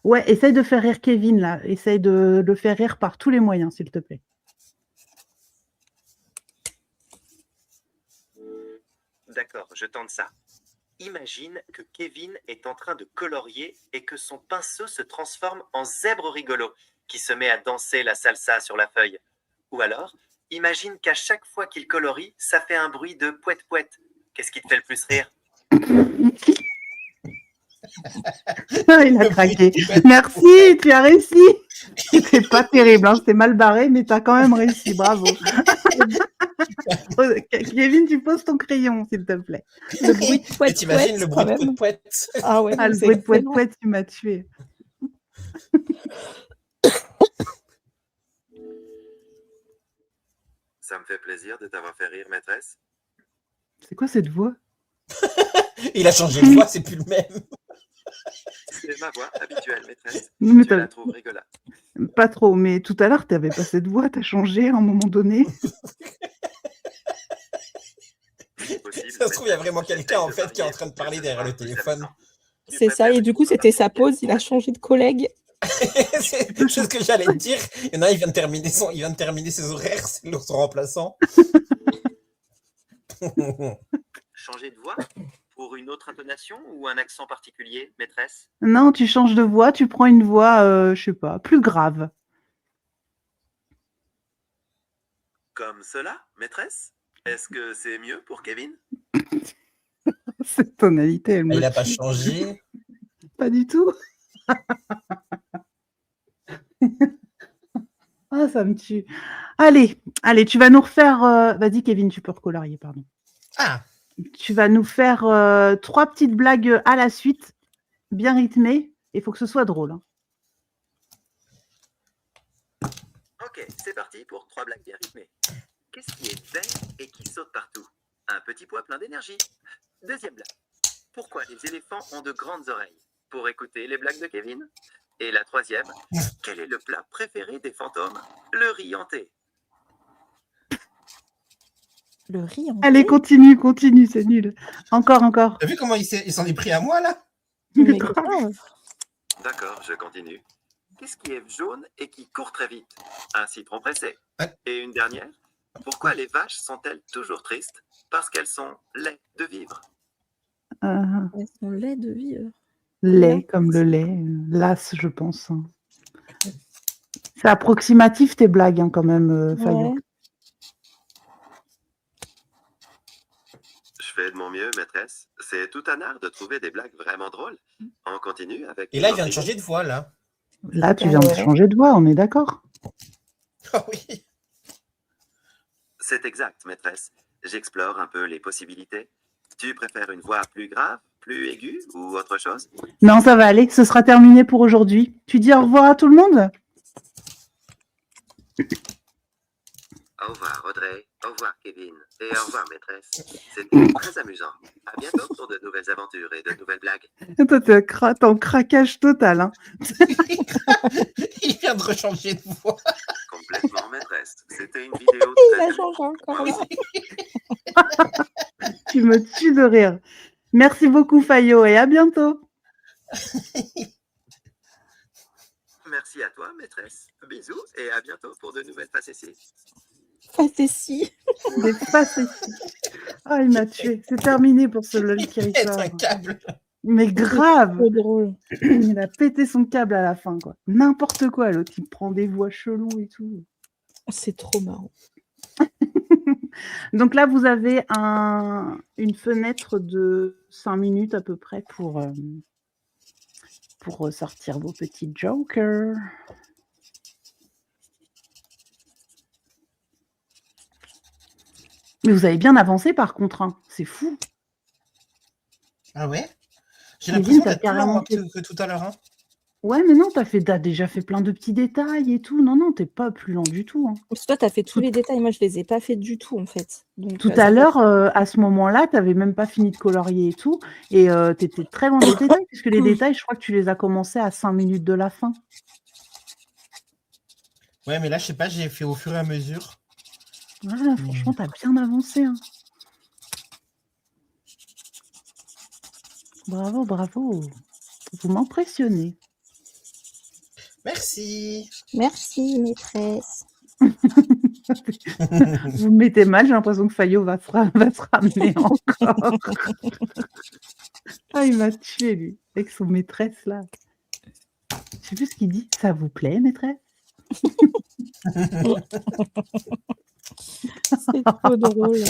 Ouais, essaye de faire rire Kevin, là. Essaye de le faire rire par tous les moyens, s'il te plaît. D'accord, je tente ça. imagine que Kevin est en train de colorier et que son pinceau se transforme en zèbre rigolo qui se met à danser la salsa sur la feuille. Ou alors, imagine qu'à chaque fois qu'il colorie, ça fait un bruit de pouet-pouet. Qu'est-ce qui te fait le plus rire? Il a craqué. Merci, tu as réussi. C'était pas terrible, hein, c'était mal barré, mais tu as quand même réussi. Bravo. Kevin, tu poses ton crayon, s'il te plaît. Le bruit de pouet, T'imagines le bruit de pouet-pouet? Ah ouais, Ah, le bruit de pouet-pouet, tu m'as tué. Ça me fait plaisir de t'avoir fait rire, maîtresse. C'est quoi cette voix? Il a changé de voix, c'est plus le même. C'est ma voix habituelle, maîtresse. Mais Tu la trouves rigolote. pas trop, mais tout à l'heure, tu n'avais pas cette voix, tu as changé à un moment donné. Ça se trouve, il y a vraiment quelqu'un en fait qui est en train de parler derrière le téléphone. C'est ça, et du coup, c'était sa pause, il a changé de collègue. C'est ce que j'allais te dire. Il y en a un, il vient de terminer ses horaires, c'est l'autre remplaçant. Changer de voix pour une autre intonation ou un accent particulier, maîtresse? Non, tu changes de voix, tu prends une voix, je sais pas, plus grave. Comme cela, maîtresse? Est-ce que c'est mieux pour Kevin? Cette tonalité, elle me Il n'a pas tue. changé. Pas du tout. Ah, ça me tue. Allez, tu vas nous refaire. Vas-y, Kevin, tu peux recolorier, pardon. Ah, Tu vas nous faire 3 petites blagues à la suite, bien rythmées. Il faut que ce soit drôle. Hein. Ok, c'est parti pour 3 blagues bien rythmées. Qu'est-ce qui est vert et qui saute partout? Un petit pois plein d'énergie. Deuxième blague. Pourquoi les éléphants ont de grandes oreilles? Pour écouter les blagues de Kevin. Et la troisième, quel est le plat préféré des fantômes? Le riz hanté. Le riz en Allez, continue, c'est nul. Encore. t'as vu comment il s'en est pris à moi là? Mais grave. D'accord, je continue. Qu'est-ce qui est jaune et qui court très vite? Un citron pressé. Ouais. Et une dernière. Pourquoi les vaches sont-elles toujours tristes? Parce qu'elles sont laides de vivre. Elles sont laides de vivre. Lait, comme le lait. Las, je pense. Hein. C'est approximatif tes blagues, hein, quand même, Fayot. Ouais. Je fais de mon mieux, maîtresse. C'est tout un art de trouver des blagues vraiment drôles. On continue avec... Et là, il vient de changer de voix là. Là, tu viens de changer de voix, on est d'accord? Ah oui. C'est exact, maîtresse. J'explore un peu les possibilités. Tu préfères une voix plus grave, plus aiguë ou autre chose? Non, ça va aller, ce sera terminé pour aujourd'hui. Tu dis au revoir à tout le monde? Au revoir, Audrey. Au revoir, Kevin. Et au revoir, maîtresse. C'était très amusant. À bientôt pour de nouvelles aventures et de nouvelles blagues. Toi, t'es en craquage total. Hein. Il vient de rechanger de voix. Complètement, maîtresse. C'était une vidéo Il très... a changé encore là. Tu me tues de rire. Merci beaucoup, Fayot, et à bientôt. Merci à toi, maîtresse. Bisous et à bientôt pour de nouvelles facéties. Facétie. Des facéties. Ah, il m'a tué. C'est terminé pour ce lol qui Pète ressort. un câble. Mais grave. Trop drôle. Il a pété son câble à la fin, quoi. N'importe quoi, l'autre, il prend des voix cheloues et tout. C'est trop marrant. Donc là, vous avez une fenêtre de 5 minutes à peu près pour sortir vos petits jokers. Mais vous avez bien avancé par contre, hein. C'est fou. Ah ouais? J'ai Kevin, l'impression t'as d'être plus carrément lent que tout à l'heure. Hein. Ouais, mais non, t'as déjà fait plein de petits détails et tout. Non, t'es pas plus lent du tout. Hein. Parce que toi, tu as fait tous les détails. Moi, je les ai pas fait du tout, en fait. Donc, Tout à l'heure, à ce moment-là, t'avais même pas fini de colorier et tout. Et t'étais très loin des détails, puisque les détails, je crois que tu les as commencés à 5 minutes de la fin. Ouais, mais là, je sais pas, j'ai fait au fur et à mesure. Voilà, franchement, t'as bien avancé. Hein. Bravo. Vous m'impressionnez. Merci. Merci, maîtresse. Vous me mettez mal, j'ai l'impression que Fayot va se ramener encore. Ah, il m'a tué, lui, avec son maîtresse, là. Je sais plus ce qu'il dit. Ça vous plaît, maîtresse? C'est trop drôle.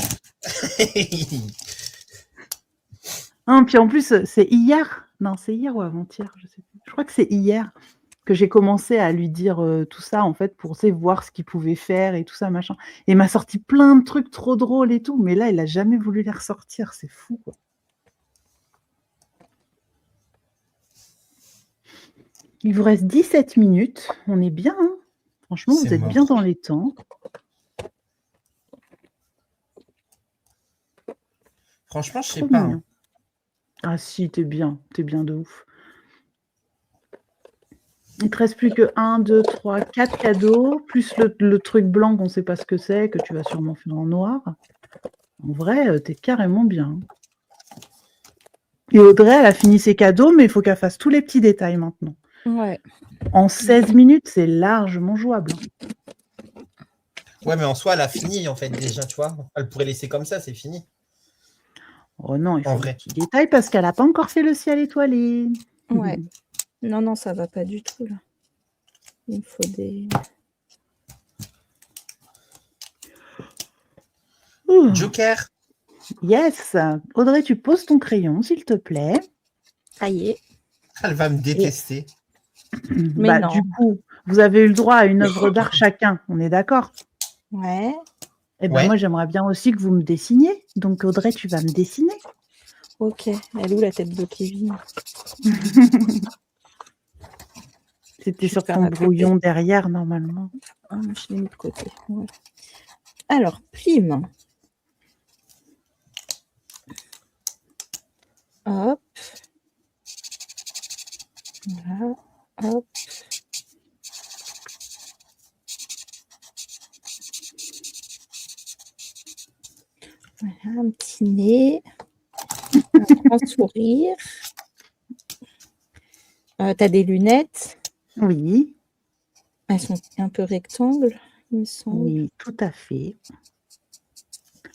Puis en plus, c'est hier. Non, c'est hier ou avant-hier, je sais plus. Je crois que c'est hier que j'ai commencé à lui dire tout ça, en fait, pour voir ce qu'il pouvait faire et tout ça, machin. Et il m'a sorti plein de trucs trop drôles et tout, mais là, il a jamais voulu les ressortir. C'est fou, quoi. Il vous reste 17 minutes. On est bien, hein. Franchement, vous êtes bien dans les temps. Franchement, je sais pas. Hein. Ah si, t'es bien de ouf. Il te reste plus que 1, 2, 3, 4 cadeaux, plus le truc blanc qu'on ne sait pas ce que c'est, que tu vas sûrement faire en noir. En vrai, t'es carrément bien. Et Audrey, elle a fini ses cadeaux, mais il faut qu'elle fasse tous les petits détails maintenant. Ouais. En 16 minutes, c'est largement jouable. Ouais, mais en soi, elle a fini, en fait, déjà, tu vois. Elle pourrait laisser comme ça, c'est fini. Oh non, il faut des petits détails parce qu'elle n'a pas encore fait le ciel étoilé. Ouais. Non, ça va pas du tout, là. Il me faut des... Joker. Yes. Audrey, tu poses ton crayon, s'il te plaît. Ça y est. Elle va me détester. Mais non. Du coup, vous avez eu le droit à une œuvre d'art chacun, on est d'accord? Ouais. Eh ben moi, j'aimerais bien aussi que vous me dessiniez. Donc, Audrey, tu vas me dessiner. Ok. Elle est où la tête de Kevin? C'était sur ton brouillon derrière, normalement. Ah, je l'ai mis de côté. Ouais. Alors, Plim. Hop. Voilà. Hop. Voilà, un petit nez. Un grand sourire. T'as des lunettes? Oui. Elles sont un peu rectangles, il me semble. Oui, tout à fait.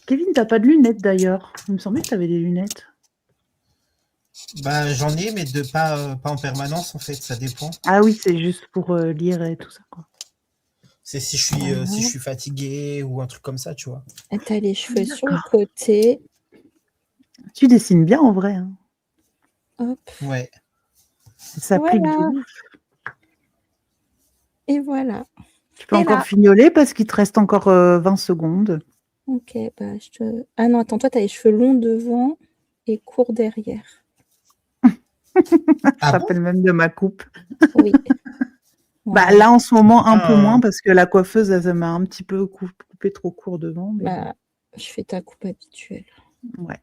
Kevin, t'as pas de lunettes d'ailleurs. Il me semblait que t'avais des lunettes. Bah, j'en ai, mais pas en permanence, en fait, ça dépend. Ah oui, c'est juste pour lire et tout ça, quoi. C'est si je suis fatigué ou un truc comme ça, tu vois. Et t'as les cheveux sur le côté. Tu dessines bien en vrai. Hein. Hop. Ouais. Ça plique de ouf. Et voilà. Tu peux encore fignoler parce qu'il te reste encore 20 secondes. Ok, bah je te... Ah non, attends, toi, t'as les cheveux longs devant et courts derrière. Ça s'appelle même de ma coupe. Oui. Bah, là, en ce moment, un peu moins parce que la coiffeuse, elle m'a un petit peu coupé trop court devant. Mais... Bah, je fais ta coupe habituelle. Ouais.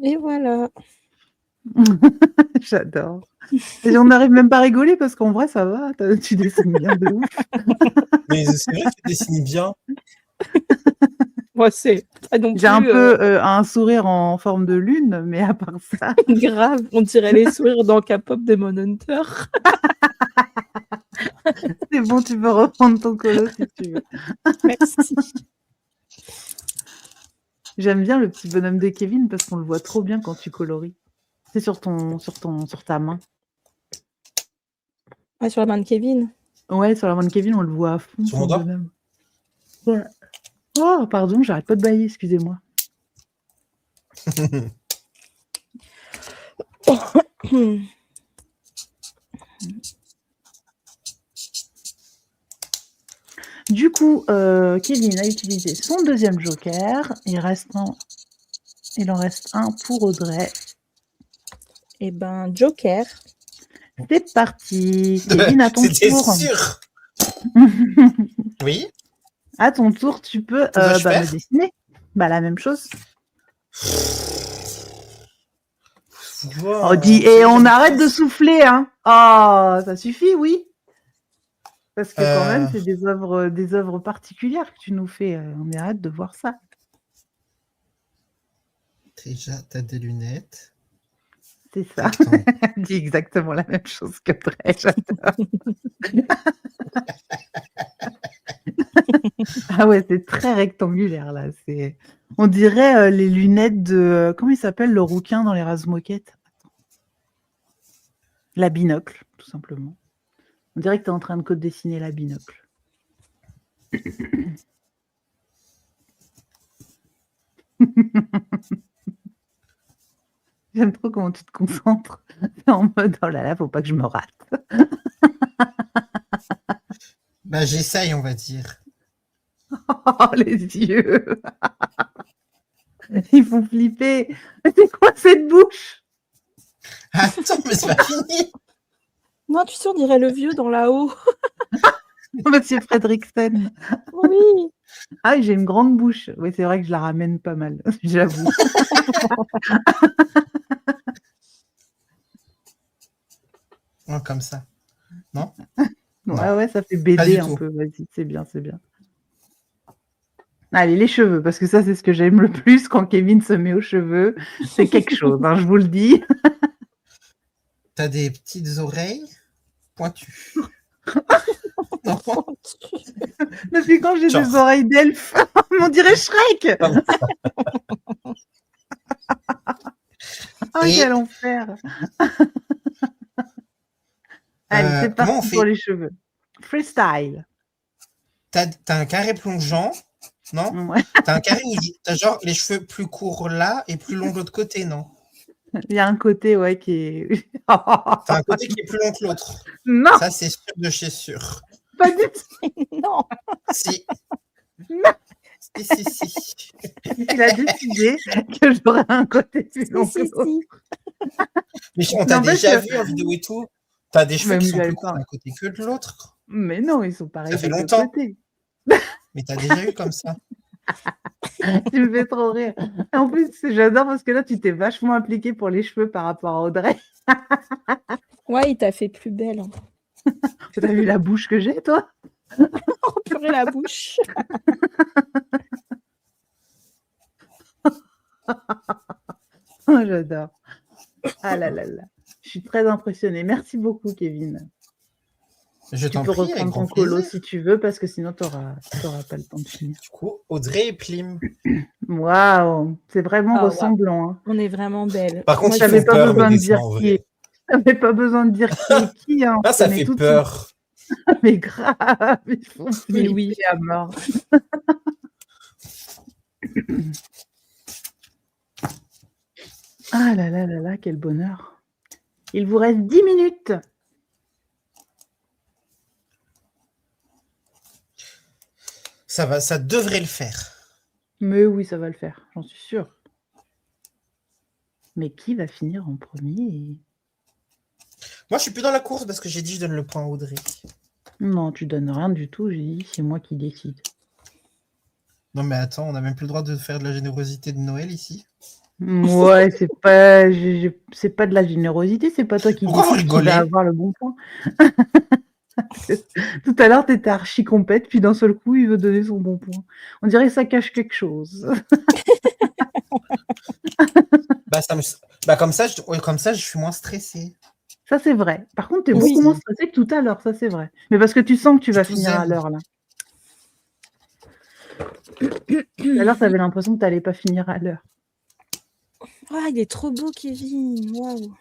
Et voilà. J'adore. Et on n'arrive même pas à rigoler parce qu'en vrai, ça va. Tu dessines bien de ouf. Mais c'est vrai que tu dessines bien. Moi, c'est j'ai un peu un sourire en forme de lune, mais à part ça. Grave, on dirait les sourires dans K-pop Demon Hunter. C'est bon, tu peux reprendre ton colo si tu veux. Merci. J'aime bien le petit bonhomme de Kevin parce qu'on le voit trop bien quand tu coloris. C'est sur ta main. Ah, sur la main de Kevin? Ouais, sur la main de Kevin, on le voit à fond. Sur mon doigt? Ouais. Oh, pardon, j'arrête pas de bailler, excusez-moi. Du coup, Kevin a utilisé son deuxième joker. Il en reste un pour Audrey. Eh ben, joker. C'est parti. Kevin, à ton tour. C'était sûr. Oui. À ton tour, tu peux me dessiner. Bah, la même chose. Wow, et on arrête de souffler, hein. Oh, ça suffit, oui. Parce que quand même, c'est des œuvres particulières que tu nous fais. On arrête de voir ça. Déjà, t'as des lunettes. C'est ça. Dis exactement la même chose que Drey, j'adore. Ah ouais, c'est très rectangulaire là. On dirait les lunettes de. Comment il s'appelle le rouquin dans les Razmoquettes? La binocle, tout simplement. On dirait que tu es en train de code dessiner la binocle. J'aime trop comment tu te concentres. T'es en mode oh là là, faut pas que je me rate. Bah, j'essaye, on va dire. Oh, les yeux. Ils font flipper. Mais c'est quoi cette bouche? Attends, mais c'est pas fini. Non, tu sais, on dirait le vieux dans là-haut. Monsieur Fredriksen. Oui. Ah, j'ai une grande bouche. Oui, c'est vrai que je la ramène pas mal, j'avoue. Ouais, comme ça. Non? Ouais, ouais, ça fait Pas du BD un tout. peu. Vas-y, c'est bien, c'est bien. Allez, les cheveux, parce que ça, c'est ce que j'aime le plus quand Kevin se met aux cheveux. C'est quelque chose, hein, je vous le dis. T'as des petites oreilles pointues. Non. Depuis quand j'ai Genre. des oreilles d'elfe? On dirait Shrek. Oh, Et, quel enfer. Allez, c'est comment on parti fait? pour les cheveux. Freestyle. T'as un carré plongeant, non? Ouais. T'as un carré où t'as genre les cheveux plus courts là et plus longs de l'autre côté, non? Il y a un côté, ouais, qui est. T'as un côté qui est plus long que l'autre. Non, Ça, c'est sûr de chez sûr. pas du tout. Non. Si. Non. Si. Il a décidé que j'aurais un côté plus long que l'autre. Si. Mais on t'a N'empêche déjà que- vu en vidéo et tout. T'as des cheveux Mais qui vous sont avez plus pas. courts d'un côté que de l'autre. Mais non, ils sont pareils Ça fait des deux longtemps. côtés. Mais t'as déjà eu comme ça. Tu me fais trop rire. Et en plus, j'adore parce que là, tu t'es vachement impliqué pour les cheveux par rapport à Audrey. Ouais, il t'a fait plus belle. Hein. T'as vu la bouche que j'ai, toi? Oh, purée la bouche. Oh, j'adore. Ah là là là. Je suis très impressionnée. Merci beaucoup, Kevin. Je Tu t'en peux prie, avec reprendre grand ton colo plaisir. si tu veux, parce que sinon, t'auras pas le temps de finir. Du coup, Audrey et Plim. Waouh, c'est vraiment Ah, ressemblant. Hein. On est vraiment belle. Par contre, Moi, ils T'avais font pas peur, besoin mes de dire dessins, en qui vrai. est. T'avais pas besoin de dire qui est qui. Hein. Ah, On ça connaît fait tout de peur. suite. Mais grave, ils font Mais flipper oui. à mort. Ah là là là là, quel bonheur. Il vous reste 10 minutes. Ça devrait le faire. Mais oui, ça va le faire, j'en suis sûre. Mais qui va finir en premier? Moi, je suis plus dans la course parce que j'ai dit je donne le point à Audrey. Non, tu donnes rien du tout, j'ai dit c'est moi qui décide. Non, mais attends, on n'a même plus le droit de faire de la générosité de Noël ici. Ouais, c'est pas, c'est pas de la générosité, c'est pas toi qui Pourquoi vous décides qui va rigolez? avoir le bon point. Tout à l'heure, t'étais archi compète, puis d'un seul coup, il veut donner son bon point. On dirait que ça cache quelque chose. Bah, comme ça, je suis moins stressé. Ça, c'est vrai. Par contre, t'es Oui. beaucoup moins stressé que tout à l'heure, ça, c'est vrai. Mais parce que tu sens que tu vas Je vous finir à aime. l'heure, là. Tout à l'heure, t'avais l'impression que t'allais pas finir à l'heure. Ah, il est trop beau, Kevin. Waouh.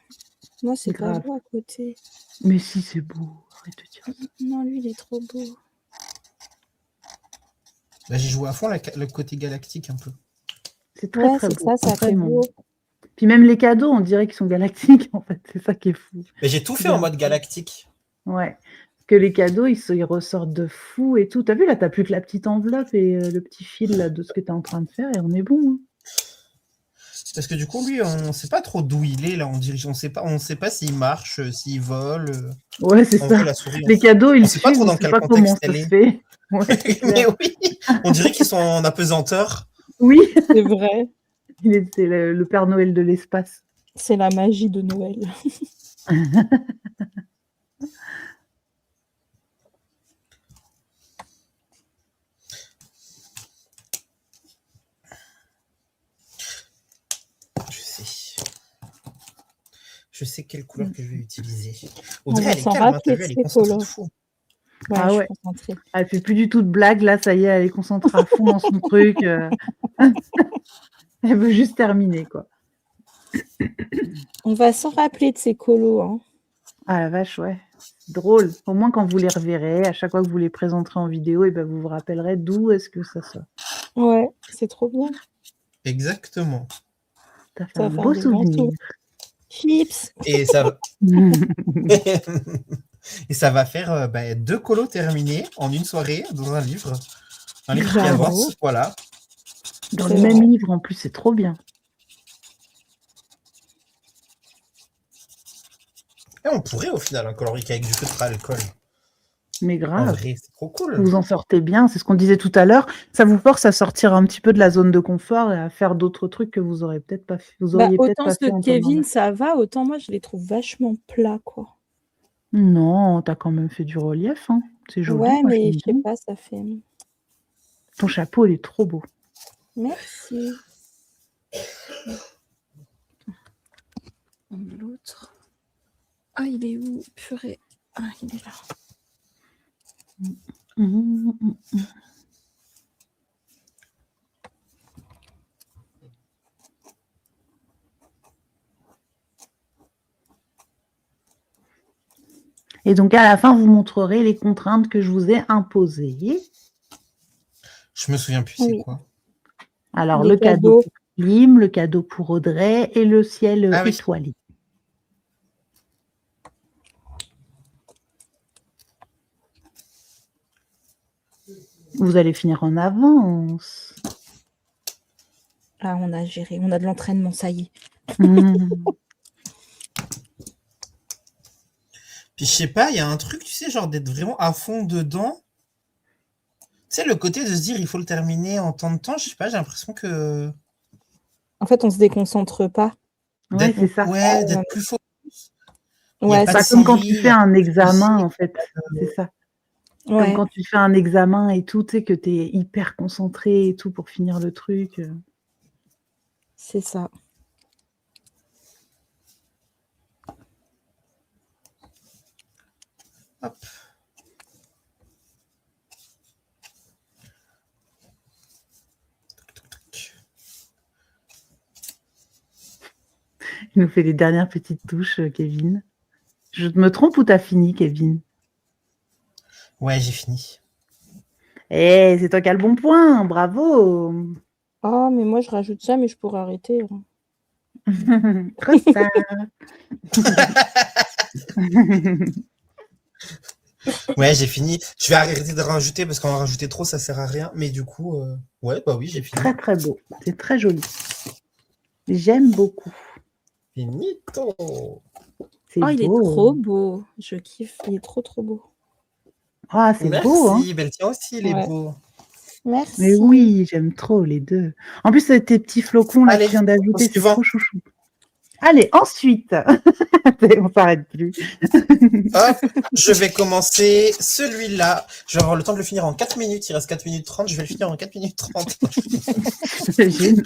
Moi, c'est pas Grave. beau à côté. Mais si, c'est beau. Arrête de dire ça. Non, lui, il est trop beau. Bah, j'ai joué à fond le côté galactique un peu. C'est très, Ouais, très c'est beau. ça fait Vraiment. beau. Puis même les cadeaux, on dirait qu'ils sont galactiques, en fait. C'est ça qui est fou. Mais j'ai tout fait en mode galactique. Ouais. Parce que les cadeaux, ils ressortent de fou et tout. T'as vu, là, t'as plus que la petite enveloppe et le petit fil là, de ce que t'es en train de faire et on est bon. Hein. Parce que du coup, lui, on sait pas trop d'où il est là. On sait pas s'il marche, s'il vole. Ouais, c'est En ça. vrai, la souris, Les cadeaux, ils sait pas suivent, trop on dans sait quel pas comment contexte ça elle se est. fait. Ouais, c'est Mais clair. oui, on dirait qu'ils sont en apesanteur. Oui, C'est vrai. c'est le Père Noël de l'espace. C'est la magie de Noël. Je sais quelle couleur que je vais utiliser. On Audrey, va elle est s'en calme, hein, t'as rappeler vu, elle est de ces concentrée de colos. fou. Ouais, Ah je suis ouais. concentrée. Elle fait plus du tout de blagues, là, ça y est, elle est concentrée à fond dans son truc. Elle veut juste terminer, quoi. On va s'en rappeler de ces colos. Hein. Ah la vache, ouais. Drôle. Au moins, quand vous les reverrez, à chaque fois que vous les présenterez en vidéo, et ben, vous vous rappellerez d'où est-ce que ça sort. Ouais, c'est trop bien. Exactement. Ça fait Ça un va beau faire des bons souvenir. Chips. Et ça, et ça va faire 2 colos terminés en une soirée dans un livre. Un livre qui Bravo. avance, voilà. Dans C'est le même vrai. livre, en plus, c'est trop bien. Et on pourrait au final un colorique avec du feutre à alcool. Mais En grave. vrai, c'est trop cool. Vous en sortez bien, c'est ce qu'on disait tout à l'heure. Ça vous force à sortir un petit peu de la zone de confort et à faire d'autres trucs que vous auriez peut-être pas fait. Vous Bah, auriez peut-être autant pas ceux fait de en temps Kevin, normal. ça va, autant moi, je les trouve vachement plats, quoi. Non, t'as quand même fait du relief, hein. C'est joli, Ouais, moi mais j'aime je sais bien. pas, ça fait. Ton chapeau, il est trop beau. Merci. L'autre. Ah, il est où? Purée. Ah, il est là. Et donc à la fin, vous montrerez les contraintes que je vous ai imposées. Je me souviens plus, c'est Oui. quoi. Alors, Les le cadeau cadeaux. pour Lim, le cadeau pour Audrey et le ciel Ah oui. étoilé. Vous allez finir en avance. Ah, on a géré. On a de l'entraînement, ça y est. Puis je sais pas, il y a un truc, tu sais, genre d'être vraiment à fond dedans. Tu sais, le côté de se dire il faut le terminer en tant de temps, je sais pas, j'ai l'impression que. En fait, on se déconcentre pas. Ouais, c'est ça. Ouais, d'être plus focus. Il y a Ouais, pas Pas de c'est comme quand série, tu il y fais a un pas de examen, dossier. en fait. C'est ça. Comme ouais, quand tu fais un examen et tout, tu sais, que tu es hyper concentré et tout pour finir le truc. c'est ça. Hop. Il nous fait les dernières petites touches, Kevin. Je me trompe ou t'as fini, Kevin? Ouais, j'ai fini. Eh, c'est toi qui as le bon point, bravo. Ah, mais moi, je rajoute ça, mais je pourrais arrêter. Trop tard. Ouais, j'ai fini. Je vais arrêter de rajouter parce qu'en rajouter trop, ça sert à rien. Mais du coup, ouais, bah oui, j'ai fini. Très très beau, c'est très joli. J'aime beaucoup. Finito. C'est Oh, il est beau. trop beau. Je kiffe. Il est trop, trop beau. Ah, c'est Merci. beau, hein. Ben, le tien aussi, il est Ouais. beau. Merci. Mais oui, j'aime trop les deux. En plus, tes petits flocons là que Allez, tu viens d'ajouter, c'est suivant. trop chouchou. Allez, ensuite, on s'arrête plus. Hop, je vais commencer celui-là. Je vais avoir le temps de le finir en 4 minutes. Il reste 4 minutes 30. Je vais le finir en 4 minutes 30. J'imagine.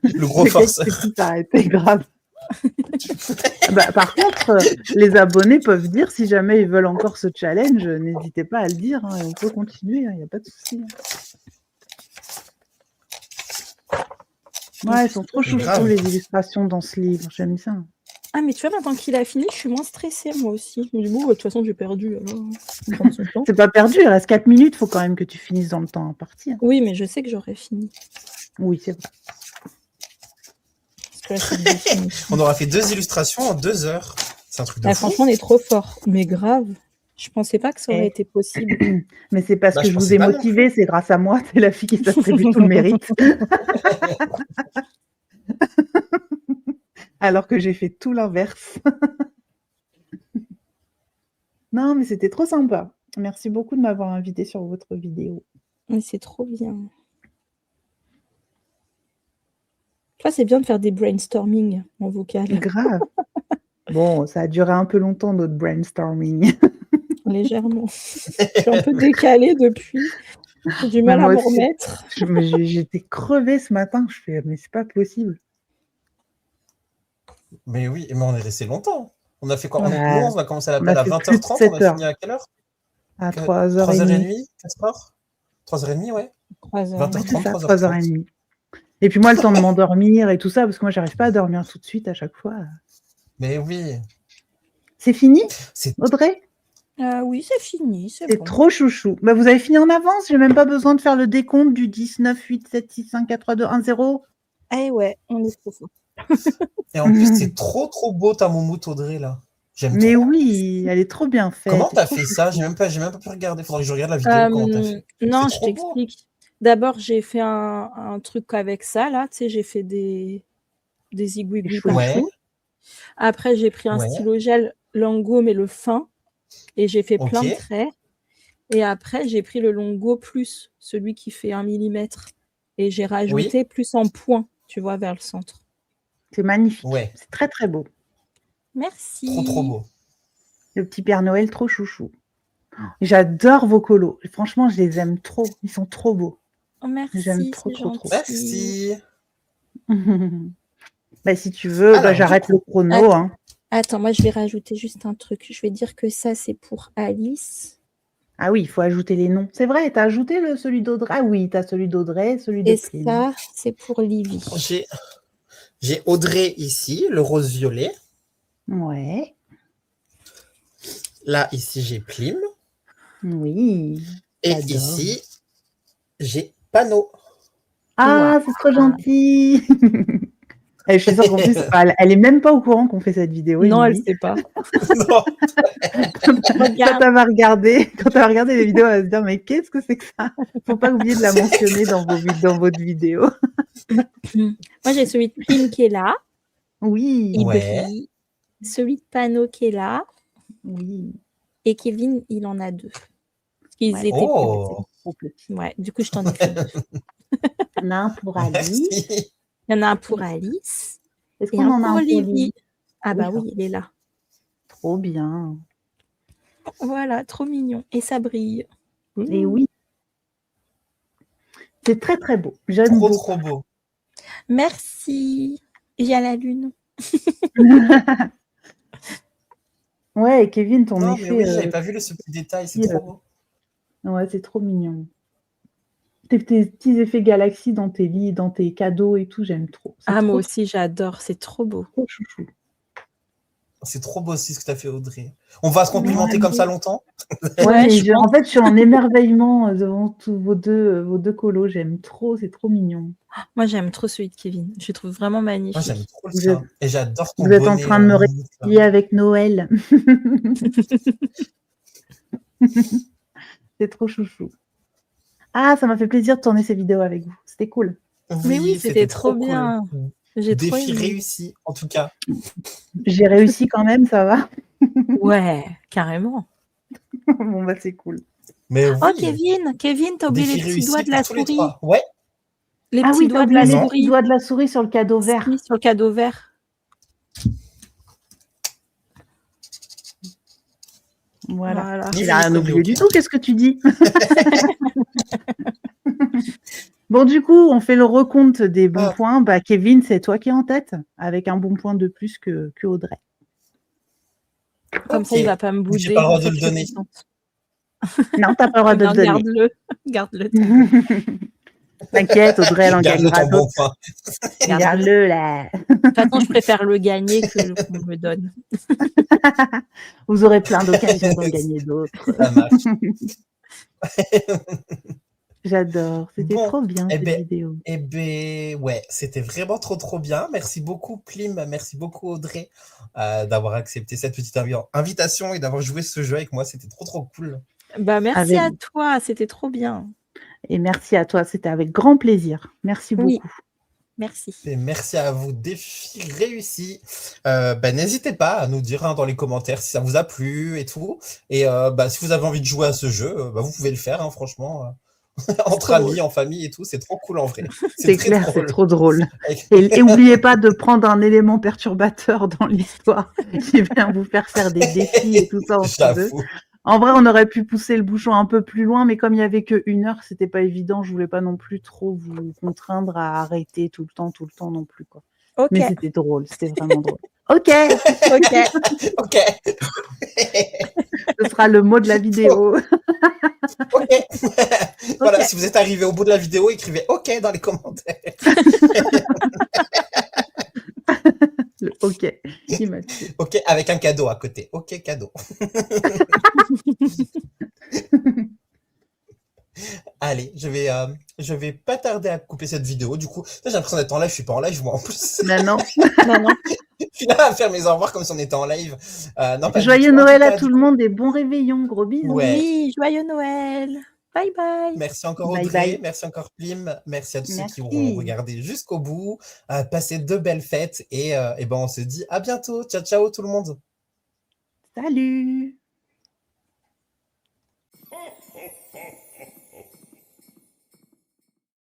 Le gros Le gars qui forceur. fait tout s'arrêter, grave. Bah, par contre, les abonnés peuvent dire si jamais ils veulent encore ce challenge, n'hésitez pas à le dire, hein, et on peut continuer, il n'y a pas de souci. Ouais, elles sont trop chouchous Grave. les illustrations dans ce livre, j'aime ça. Ah, mais tu vois, maintenant qu'il a fini, je suis moins stressée, moi aussi. Mais bon, de toute façon, j'ai perdu. Alors, on va prendre son temps. C'est pas perdu, il reste 4 minutes, il faut quand même que tu finisses dans le temps imparti. Hein. Oui, mais je sais que j'aurais fini. Oui, c'est vrai. Parce que là, c'est une définition. On aura fait 2 illustrations en 2 heures. C'est un truc de Ah, fou. franchement, on est trop fort. Mais grave. Je pensais pas que ça aurait Eh. été possible. Mais c'est parce Bah, que je je vous pensais ai pas non motivé, c'est grâce à moi, c'est la fille qui s'attribue tout le mérite. Alors que j'ai fait tout l'inverse. Non, mais c'était trop sympa. Merci beaucoup de m'avoir invité sur votre vidéo. Mais c'est trop bien. Toi, c'est bien de faire des brainstorming en vocal. Grave. Bon, ça a duré un peu longtemps, notre brainstorming. Légèrement. Je suis un peu décalée depuis. J'ai du mal Mais à moi m'en aussi. remettre. J'étais crevée ce matin. Je fais, mais c'est pas possible. Mais oui, mais on est resté longtemps. On a fait quoi? Ouais. Nous, on a commencé à On l'appel a à fait plus de 20h30. 7 On a heures. fini à quelle heure? À 3h30. 3h30, 4h 3h30, ouais. 3h. C'est 20h30, ça, 3h30. 3h30. Et puis moi, le temps de m'endormir et tout ça, parce que moi, j'arrive pas à dormir tout de suite à chaque fois. Mais oui. C'est fini, C'est Audrey? Oui, c'est fini, c'est C'est bon. trop chouchou. Bah, vous avez fini en avance, j'ai même pas besoin de faire le décompte du 10, 9, 8, 7, 6, 5, 4, 3, 2, 1, 0. Eh ouais, on est trop fort. Et en plus, c'est trop beau ta moumoute, Audrey, là. J'aime Mais trop. oui, elle est trop bien faite. Comment c'est t'as trop fait ça? chouchou. J'ai même pas pu regarder. Faudrait que je regarde la vidéo. Comment t'as fait? Non, C'est je trop beau. t'explique. D'abord, j'ai fait un truc avec ça, là. Tu sais, j'ai fait des zigouigouis chouettes. Ouais, partout. Après, j'ai pris un ouais. stylo gel Longo, mais le fin. Et j'ai fait plein de Ok. traits. Et après, j'ai pris le Longo plus, celui qui fait 1 mm. Et j'ai rajouté plus en point, tu vois, vers le centre. C'est magnifique. Ouais. C'est très très beau. Merci. Trop beau. Le petit Père Noël, trop chouchou. J'adore vos colos. Franchement, je les aime trop. Ils sont trop beaux. Oh, merci, J'aime trop, c'est trop, trop. gentil. Merci. Bah, si tu veux, Alors, j'arrête du le chrono. Hein. Attends, moi, je vais rajouter juste un truc. Je vais dire que ça, c'est pour Alice. Ah oui, il faut ajouter les noms. C'est vrai, tu as ajouté celui d'Audrey. Ah oui, tu as celui d'Audrey, celui de Et Pline. ça, c'est pour Livy. J'ai Audrey ici, le rose violet. Ouais. Là, ici, j'ai Plim. Oui. Et J'adore. ici, j'ai Pano. Ah, c'est trop gentil. Et je suis sûre qu'en plus, elle est même pas au courant qu'on fait cette vidéo. Non, elle Émilie. sait pas. Non. Quand elle va regarder les vidéos, elle va se dire mais qu'est-ce que c'est que ça? Faut pas oublier de la mentionner dans votre vidéo. Moi, j'ai celui de Plim qui est là. Oui. Il Ouais. brille. Celui de Pano qui est là. Oui. Et Kevin, il en a 2. Parce qu'ils Ouais. étaient Oh. Trop petit. petits. Ouais, du coup, je t'en ai fait 2. Il y en a un pour Alice. Merci. Il y en a un pour Alice. Est-ce Et qu'on en a pour un pour Livy. Livy? Ah bah Oui. oui, il est là. Trop bien. Voilà, trop mignon. Et ça brille. Et oui. C'est très très beau. J'aime beaucoup. Trop beau. Merci. Il y a la lune. Ouais, et Kevin, ton Non, mais effet. oui, j'avais pas vu ce petit détail. C'est trop beau. Ouais, c'est trop mignon. Tes petits effets galaxies dans tes lits, dans tes cadeaux et tout, j'aime trop. Ah, moi aussi, j'adore. C'est trop beau. Trop chouchou. C'est trop beau aussi ce que tu as fait, Audrey. On va se complimenter comme ça longtemps? Ouais, je en fait, je suis en émerveillement devant tous vos deux colos. J'aime trop, c'est trop mignon. Moi, j'aime trop celui de Kevin. Je le trouve vraiment magnifique. Moi, j'aime trop ça. Et j'adore ton Vous êtes en bonnet, train de me réconcilier avec Noël. C'est trop chouchou. Ah, ça m'a fait plaisir de tourner ces vidéos avec vous. C'était cool. Mais oui, c'était trop bien. Cool. J'ai trop Défi aimé. réussi, en tout cas. J'ai réussi quand même, ça va. Ouais, carrément. Bon, bah, c'est cool. Mais oui. Oh, Kevin, t'as oublié les petits doigts de la souris. Ouais. Les ah petits oui, doigts de la les souris. petits doigts de la souris sur le cadeau vert. Si, sur le cadeau vert. Voilà. Ni Il a vu, rien ni oublié connu, du ok. tout, qu'est-ce que tu dis? Bon, du coup, on fait le recompte des bons points. Bah, Kevin, c'est toi qui es en tête, avec un bon point de plus que Audrey. Comme ça, il va pas me bouder. J'ai pas le droit de le donner. Non, t'as pas le droit de le donner. Garde-le. T'inquiète, Audrey, elle en Garde gagnera ton bon d'autres. point. Garde-le, là. De toute façon, je préfère le gagner que qu'on me donne. Vous aurez plein d'occasions d'en gagner d'autres. Ça marche. J'adore. C'était Bon, trop bien, eh cette ben, vidéo. Eh ben, ouais, c'était vraiment trop bien. Merci beaucoup, Plim. Merci beaucoup, Audrey, d'avoir accepté cette petite invitation et d'avoir joué ce jeu avec moi. C'était trop cool. Bah, merci à toi. C'était trop bien. Et merci à toi. C'était avec grand plaisir. Merci beaucoup. Oui. Merci. Et merci à vous, défi réussi. N'hésitez pas à nous dire dans les commentaires si ça vous a plu et tout. Et si vous avez envie de jouer à ce jeu, vous pouvez le faire, hein, franchement. Entre amis, en famille et tout, c'est trop cool en vrai. C'est clair, c'est trop drôle. Et n'oubliez pas de prendre un élément perturbateur dans l'histoire qui vient vous faire des défis et tout ça entre deux. En vrai, on aurait pu pousser le bouchon un peu plus loin, mais comme il n'y avait que1 heure, c'était pas évident. Je voulais pas non plus trop vous contraindre à arrêter tout le temps non plus, quoi. Okay. Mais c'était drôle, c'était vraiment drôle. Ok. Ok. Ce sera le mot de la vidéo. Ok. Voilà, Ok. si vous êtes arrivé au bout de la vidéo, écrivez OK dans les commentaires. Le OK. Il m'a tué. OK, avec un cadeau à côté. OK, cadeau. Allez, je vais pas tarder à couper cette vidéo. Du coup, j'ai l'impression d'être en live. Je suis pas en live, moi, en plus. Non, non. Non, non. Je suis là à faire mes au revoir comme si on était en live. Non, pas du Joyeux tout. En Noël tout à cas, tout du le coup, monde et bon réveillon. Gros bisous. ouais. Oui, joyeux Noël. Bye bye. Merci encore Bye Audrey, bye. merci encore Plim, merci à tous ceux qui auront Merci. regardé jusqu'au bout. Passez de belles fêtes et ben on se dit à bientôt. Ciao, ciao tout le monde. Salut.